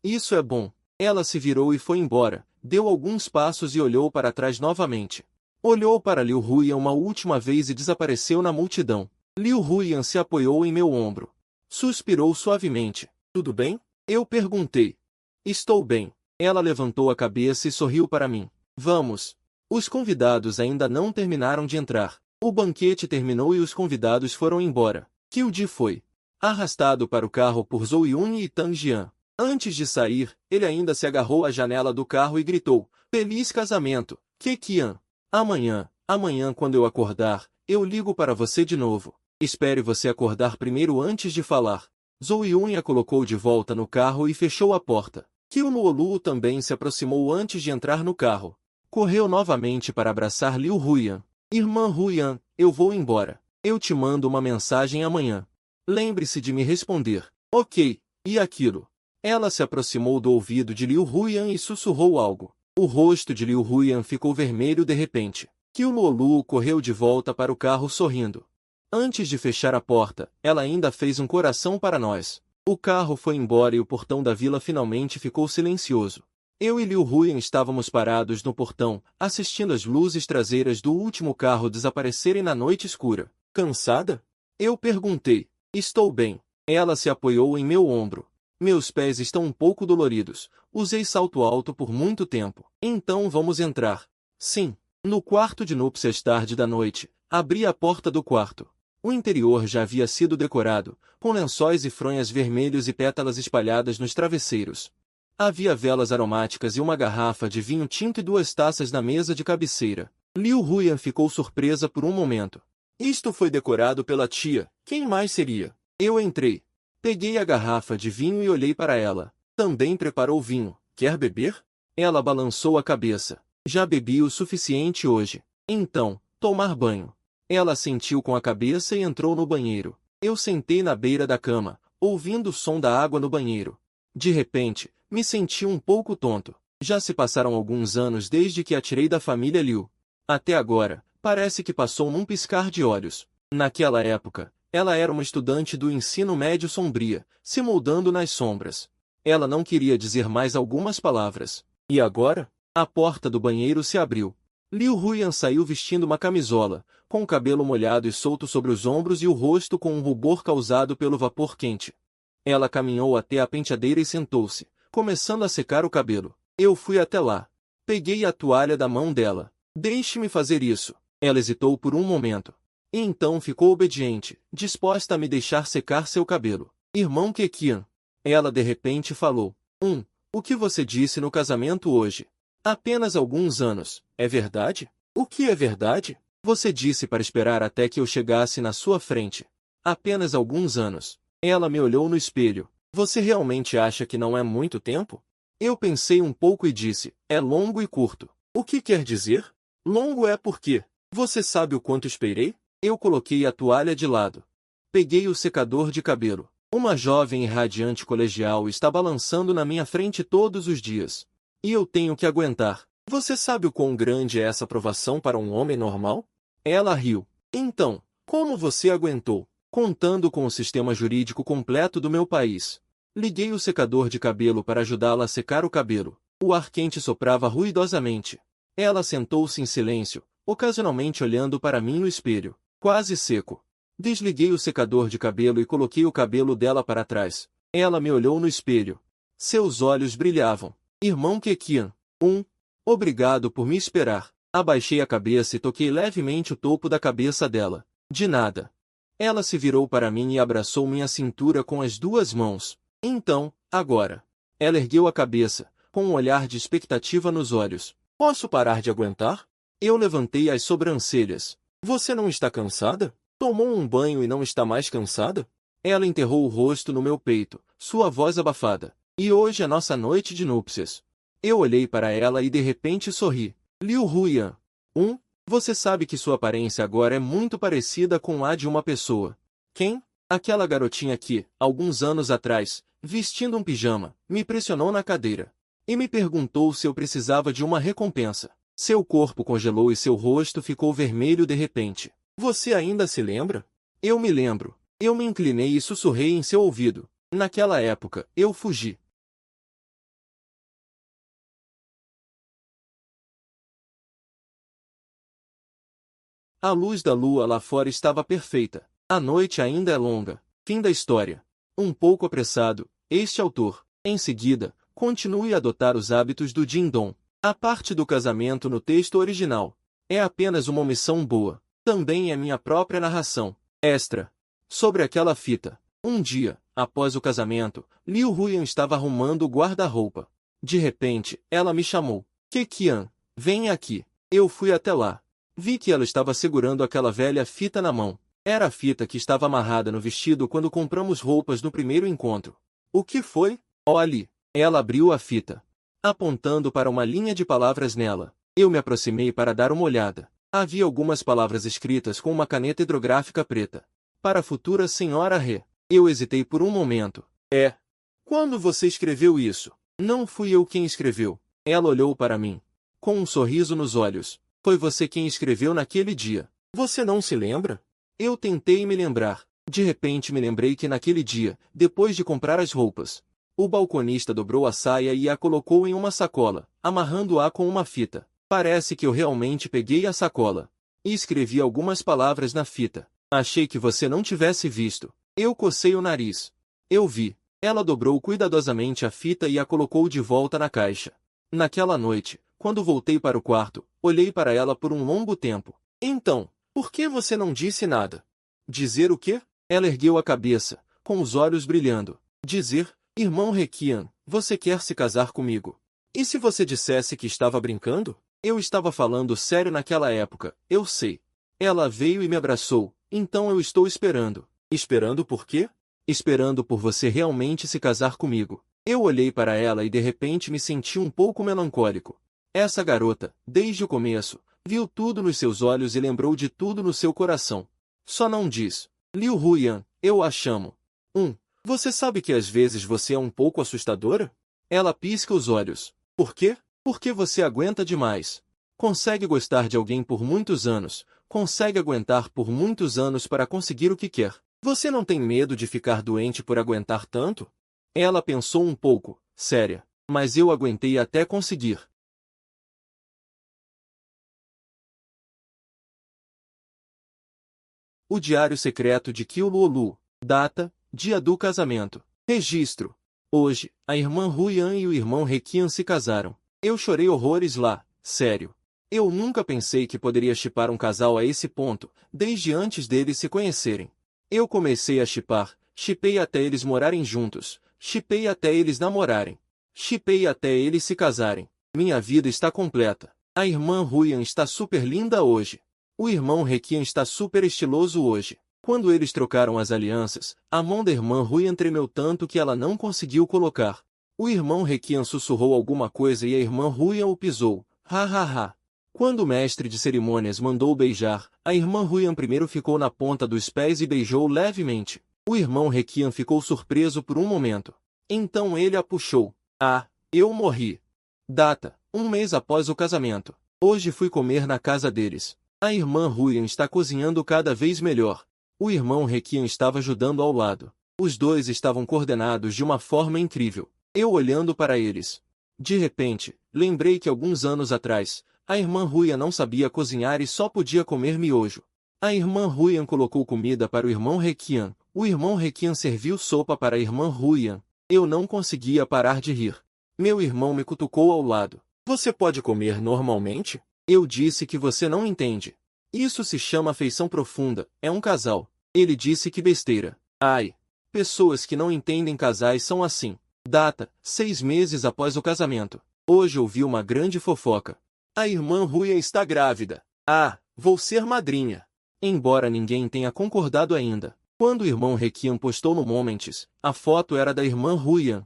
Isso é bom. Ela se virou e foi embora. Deu alguns passos e olhou para trás novamente. Olhou para Liu Huyan uma última vez e desapareceu na multidão. Liu Huyan se apoiou em meu ombro. Suspirou suavemente. Tudo bem? Eu perguntei. Estou bem. Ela levantou a cabeça e sorriu para mim. Vamos. Os convidados ainda não terminaram de entrar. O banquete terminou e os convidados foram embora. Qiu Ji foi arrastado para o carro por Zhou Yun e Tang Jian. Antes de sair, ele ainda se agarrou à janela do carro e gritou, Feliz casamento, Keqian. Amanhã quando eu acordar, eu ligo para você de novo. Espere você acordar primeiro antes de falar. Zhou Yun a colocou de volta no carro e fechou a porta. Qiu Luolu também se aproximou antes de entrar no carro. Correu novamente para abraçar Liu Huyan. Irmã Huyan, eu vou embora. Eu te mando uma mensagem amanhã. Lembre-se de me responder. Ok, e aquilo? Ela se aproximou do ouvido de Liu Huyan e sussurrou algo. O rosto de Liu Huyan ficou vermelho de repente. Qiu Luolu correu de volta para o carro sorrindo. Antes de fechar a porta, ela ainda fez um coração para nós. O carro foi embora e o portão da vila finalmente ficou silencioso. Eu e Liu Huyan estávamos parados no portão, assistindo as luzes traseiras do último carro desaparecerem na noite escura. Cansada? Eu perguntei. Estou bem. Ela se apoiou em meu ombro. Meus pés estão um pouco doloridos. Usei salto alto por muito tempo. Então vamos entrar. Sim. No quarto de núpcias tarde da noite, abri a porta do quarto. O interior já havia sido decorado, com lençóis e fronhas vermelhos e pétalas espalhadas nos travesseiros. Havia velas aromáticas e uma garrafa de vinho tinto e 2 taças na mesa de cabeceira. Liu Huyan ficou surpresa por um momento. Isto foi decorado pela tia. Quem mais seria? Eu entrei. Peguei a garrafa de vinho e olhei para ela. Também preparou vinho. Quer beber? Ela balançou a cabeça. Já bebi o suficiente hoje. Então, tomar banho. Ela assentiu com a cabeça e entrou no banheiro. Eu sentei na beira da cama, ouvindo o som da água no banheiro. De repente, me senti um pouco tonto. Já se passaram alguns anos desde que a tirei da família Liu. Até agora, parece que passou num piscar de olhos. Naquela época, Ela era uma estudante do ensino médio sombria, se moldando nas sombras. Ela não queria dizer mais algumas palavras. E agora? A porta do banheiro se abriu. Liu Huyan saiu vestindo uma camisola, com o cabelo molhado e solto sobre os ombros e o rosto com um rubor causado pelo vapor quente. Ela caminhou até a penteadeira e sentou-se, começando a secar o cabelo. Eu fui até lá. Peguei a toalha da mão dela. Deixe-me fazer isso. Ela hesitou por um momento. E então ficou obediente, disposta a me deixar secar seu cabelo. Irmão Keqian. Ela de repente falou. O que você disse no casamento hoje? Apenas alguns anos, é verdade? O que é verdade? Você disse para esperar até que eu chegasse na sua frente. Apenas alguns anos. Ela me olhou no espelho. Você realmente acha que não é muito tempo? Eu pensei um pouco e disse, é longo e curto. O que quer dizer? Longo é porque. Você sabe o quanto esperei? Eu coloquei a toalha de lado. Peguei o secador de cabelo. Uma jovem e radiante colegial está balançando na minha frente todos os dias. E eu tenho que aguentar. Você sabe o quão grande é essa provação para um homem normal? Ela riu. Então, como você aguentou? Contando com o sistema jurídico completo do meu país. Liguei o secador de cabelo para ajudá-la a secar o cabelo. O ar quente soprava ruidosamente. Ela sentou-se em silêncio, ocasionalmente olhando para mim no espelho, quase seco. Desliguei o secador de cabelo e coloquei o cabelo dela para trás. Ela me olhou no espelho. Seus olhos brilhavam. Irmão Keqian. Obrigado por me esperar. Abaixei a cabeça e toquei levemente o topo da cabeça dela. De nada. Ela se virou para mim e abraçou minha cintura com as duas mãos. Então, agora. Ela ergueu a cabeça, com um olhar de expectativa nos olhos. Posso parar de aguentar? Eu levantei as sobrancelhas. Você não está cansada? Tomou um banho e não está mais cansada? Ela enterrou o rosto no meu peito, sua voz abafada. E hoje é nossa noite de núpcias. Eu olhei para ela e de repente sorri. Liu Huyan. Você sabe que sua aparência agora é muito parecida com a de uma pessoa. Quem? Aquela garotinha que, alguns anos atrás, vestindo um pijama, me pressionou na cadeira. E me perguntou se eu precisava de uma recompensa. Seu corpo congelou e seu rosto ficou vermelho de repente. Você ainda se lembra? Eu me lembro. Eu me inclinei e sussurrei em seu ouvido. Naquela época, eu fugi. A luz da lua lá fora estava perfeita. A noite ainda é longa. Fim da história. Um pouco apressado, este autor, em seguida, continue a adotar os hábitos do Jindong. A parte do casamento no texto original é apenas uma omissão boa. Também é minha própria narração. Extra. Sobre aquela fita. Um dia, após o casamento, Liu Huyan estava arrumando o guarda-roupa. De repente, ela me chamou. Keqian, venha aqui. Eu fui até lá. Vi que ela estava segurando aquela velha fita na mão. Era a fita que estava amarrada no vestido quando compramos roupas no primeiro encontro. O que foi? Olhe. Ela abriu a fita, apontando para uma linha de palavras nela. Eu me aproximei para dar uma olhada. Havia algumas palavras escritas com uma caneta hidrográfica preta. Para a futura senhora He. Eu hesitei por um momento. Quando você escreveu isso? Não fui eu quem escreveu. Ela olhou para mim, com um sorriso nos olhos. Foi você quem escreveu naquele dia. Você não se lembra? Eu tentei me lembrar. De repente me lembrei que naquele dia, depois de comprar as roupas, o balconista dobrou a saia e a colocou em uma sacola, amarrando-a com uma fita. Parece que eu realmente peguei a sacola e escrevi algumas palavras na fita. Achei que você não tivesse visto. Eu cocei o nariz. Eu vi. Ela dobrou cuidadosamente a fita e a colocou de volta na caixa. Naquela noite, quando voltei para o quarto, olhei para ela por um longo tempo. Então, por que você não disse nada? Dizer o quê? Ela ergueu a cabeça, com os olhos brilhando. Dizer, irmão Keqian, você quer se casar comigo? E se você dissesse que estava brincando? Eu estava falando sério naquela época, eu sei. Ela veio e me abraçou, então eu estou esperando. Esperando por quê? Esperando por você realmente se casar comigo. Eu olhei para ela e de repente me senti um pouco melancólico. Essa garota, desde o começo, viu tudo nos seus olhos e lembrou de tudo no seu coração. Só não diz. Liu Huyan, eu a chamo. Você sabe que às vezes você é um pouco assustadora? Ela pisca os olhos. Por quê? Porque você aguenta demais. Consegue gostar de alguém por muitos anos, consegue aguentar por muitos anos para conseguir o que quer. Você não tem medo de ficar doente por aguentar tanto? Ela pensou um pouco, séria, mas eu aguentei até conseguir. O Diário Secreto de Kyuluolu. Data, dia do casamento. Registro. Hoje, a irmã Ruian e o irmão Requian se casaram. Eu chorei horrores lá, sério. Eu nunca pensei que poderia shippar um casal a esse ponto, desde antes deles se conhecerem. Eu comecei a shippei até eles morarem juntos, shippei até eles namorarem, shippei até eles se casarem. Minha vida está completa. A irmã Ruian está super linda hoje. O irmão Requian está super estiloso hoje. Quando eles trocaram as alianças, a mão da irmã Ruian tremeu tanto que ela não conseguiu colocar. O irmão Requian sussurrou alguma coisa e a irmã Ruian o pisou. Ha ha ha. Quando o mestre de cerimônias mandou beijar, a irmã Ruian primeiro ficou na ponta dos pés e beijou levemente. O irmão Requian ficou surpreso por um momento. Então ele a puxou. Ah, eu morri. Data, 1 mês após o casamento. Hoje fui comer na casa deles. A irmã Ruian está cozinhando cada vez melhor. O irmão Requian estava ajudando ao lado. Os dois estavam coordenados de uma forma incrível. Eu olhando para eles. De repente, lembrei que alguns anos atrás, a irmã Ruian não sabia cozinhar e só podia comer miojo. A irmã Ruian colocou comida para o irmão Requian. O irmão Requian serviu sopa para a irmã Ruian. Eu não conseguia parar de rir. Meu irmão me cutucou ao lado. Você pode comer normalmente? Eu disse que você não entende. Isso se chama afeição profunda, é um casal. Ele disse que besteira. Ai. Pessoas que não entendem casais são assim. Data, 6 meses após o casamento. Hoje ouvi uma grande fofoca. A irmã Ruian está grávida. Ah, vou ser madrinha. Embora ninguém tenha concordado ainda. Quando o irmão Requian postou no Moments, a foto era da irmã Ruian.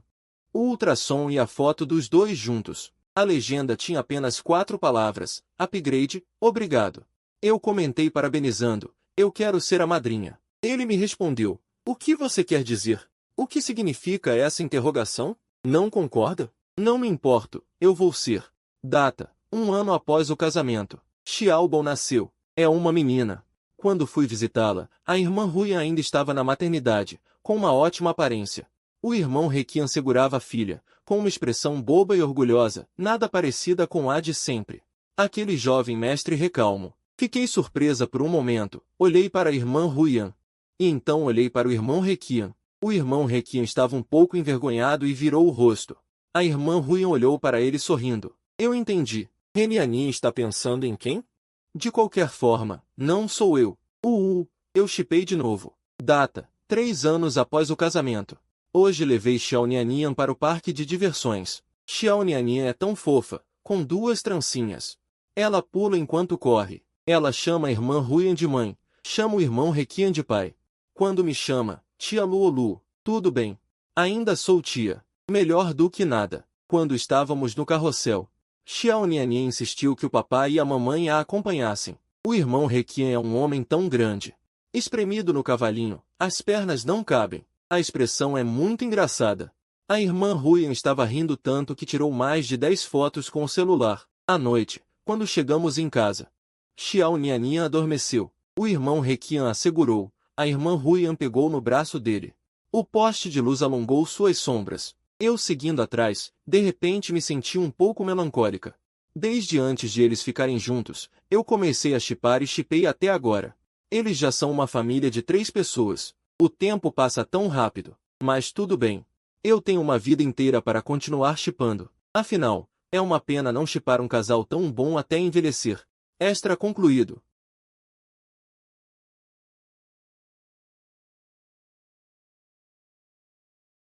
O ultrassom e a foto dos dois juntos. A legenda tinha apenas 4 palavras. Upgrade, obrigado. Eu comentei parabenizando. Eu quero ser a madrinha. Ele me respondeu. O que você quer dizer? O que significa essa interrogação? Não concorda? Não me importo, eu vou ser. Data, 1 ano após o casamento. Xiaobao nasceu. É uma menina. Quando fui visitá-la, a irmã Ruian ainda estava na maternidade, com uma ótima aparência. O irmão Requian segurava a filha, com uma expressão boba e orgulhosa, nada parecida com a de sempre. Aquele jovem mestre recalmo. Fiquei surpresa por um momento, olhei para a irmã Ruian. E então olhei para o irmão Requian. O irmão Requian estava um pouco envergonhado e virou o rosto. A irmã Ruian olhou para ele sorrindo. Eu entendi. Renianin está pensando em quem? De qualquer forma, não sou eu. Eu shippei de novo. Data, 3 anos após o casamento. Hoje levei Xiao Nianian para o parque de diversões. Xiao Nianian é tão fofa, com 2 trancinhas. Ela pula enquanto corre. Ela chama a irmã Ruian de mãe, chama o irmão Requian de pai. Quando me chama, tia Luolu, tudo bem. Ainda sou tia. Melhor do que nada. Quando estávamos no carrossel, Xiao Nianian insistiu que o papai e a mamãe a acompanhassem. O irmão Requian é um homem tão grande. Espremido no cavalinho, as pernas não cabem. A expressão é muito engraçada. A irmã Ruian estava rindo tanto que tirou mais de 10 fotos com o celular. À noite, quando chegamos em casa, Xiao Nianian adormeceu. O irmão Requian a segurou. A irmã Ruian pegou no braço dele. O poste de luz alongou suas sombras. Eu seguindo atrás, de repente me senti um pouco melancólica. Desde antes de eles ficarem juntos, eu comecei a shippar e shippei até agora. Eles já são uma família de 3 pessoas. O tempo passa tão rápido. Mas tudo bem. Eu tenho uma vida inteira para continuar shippando. Afinal, é uma pena não shippar um casal tão bom até envelhecer. Extra concluído.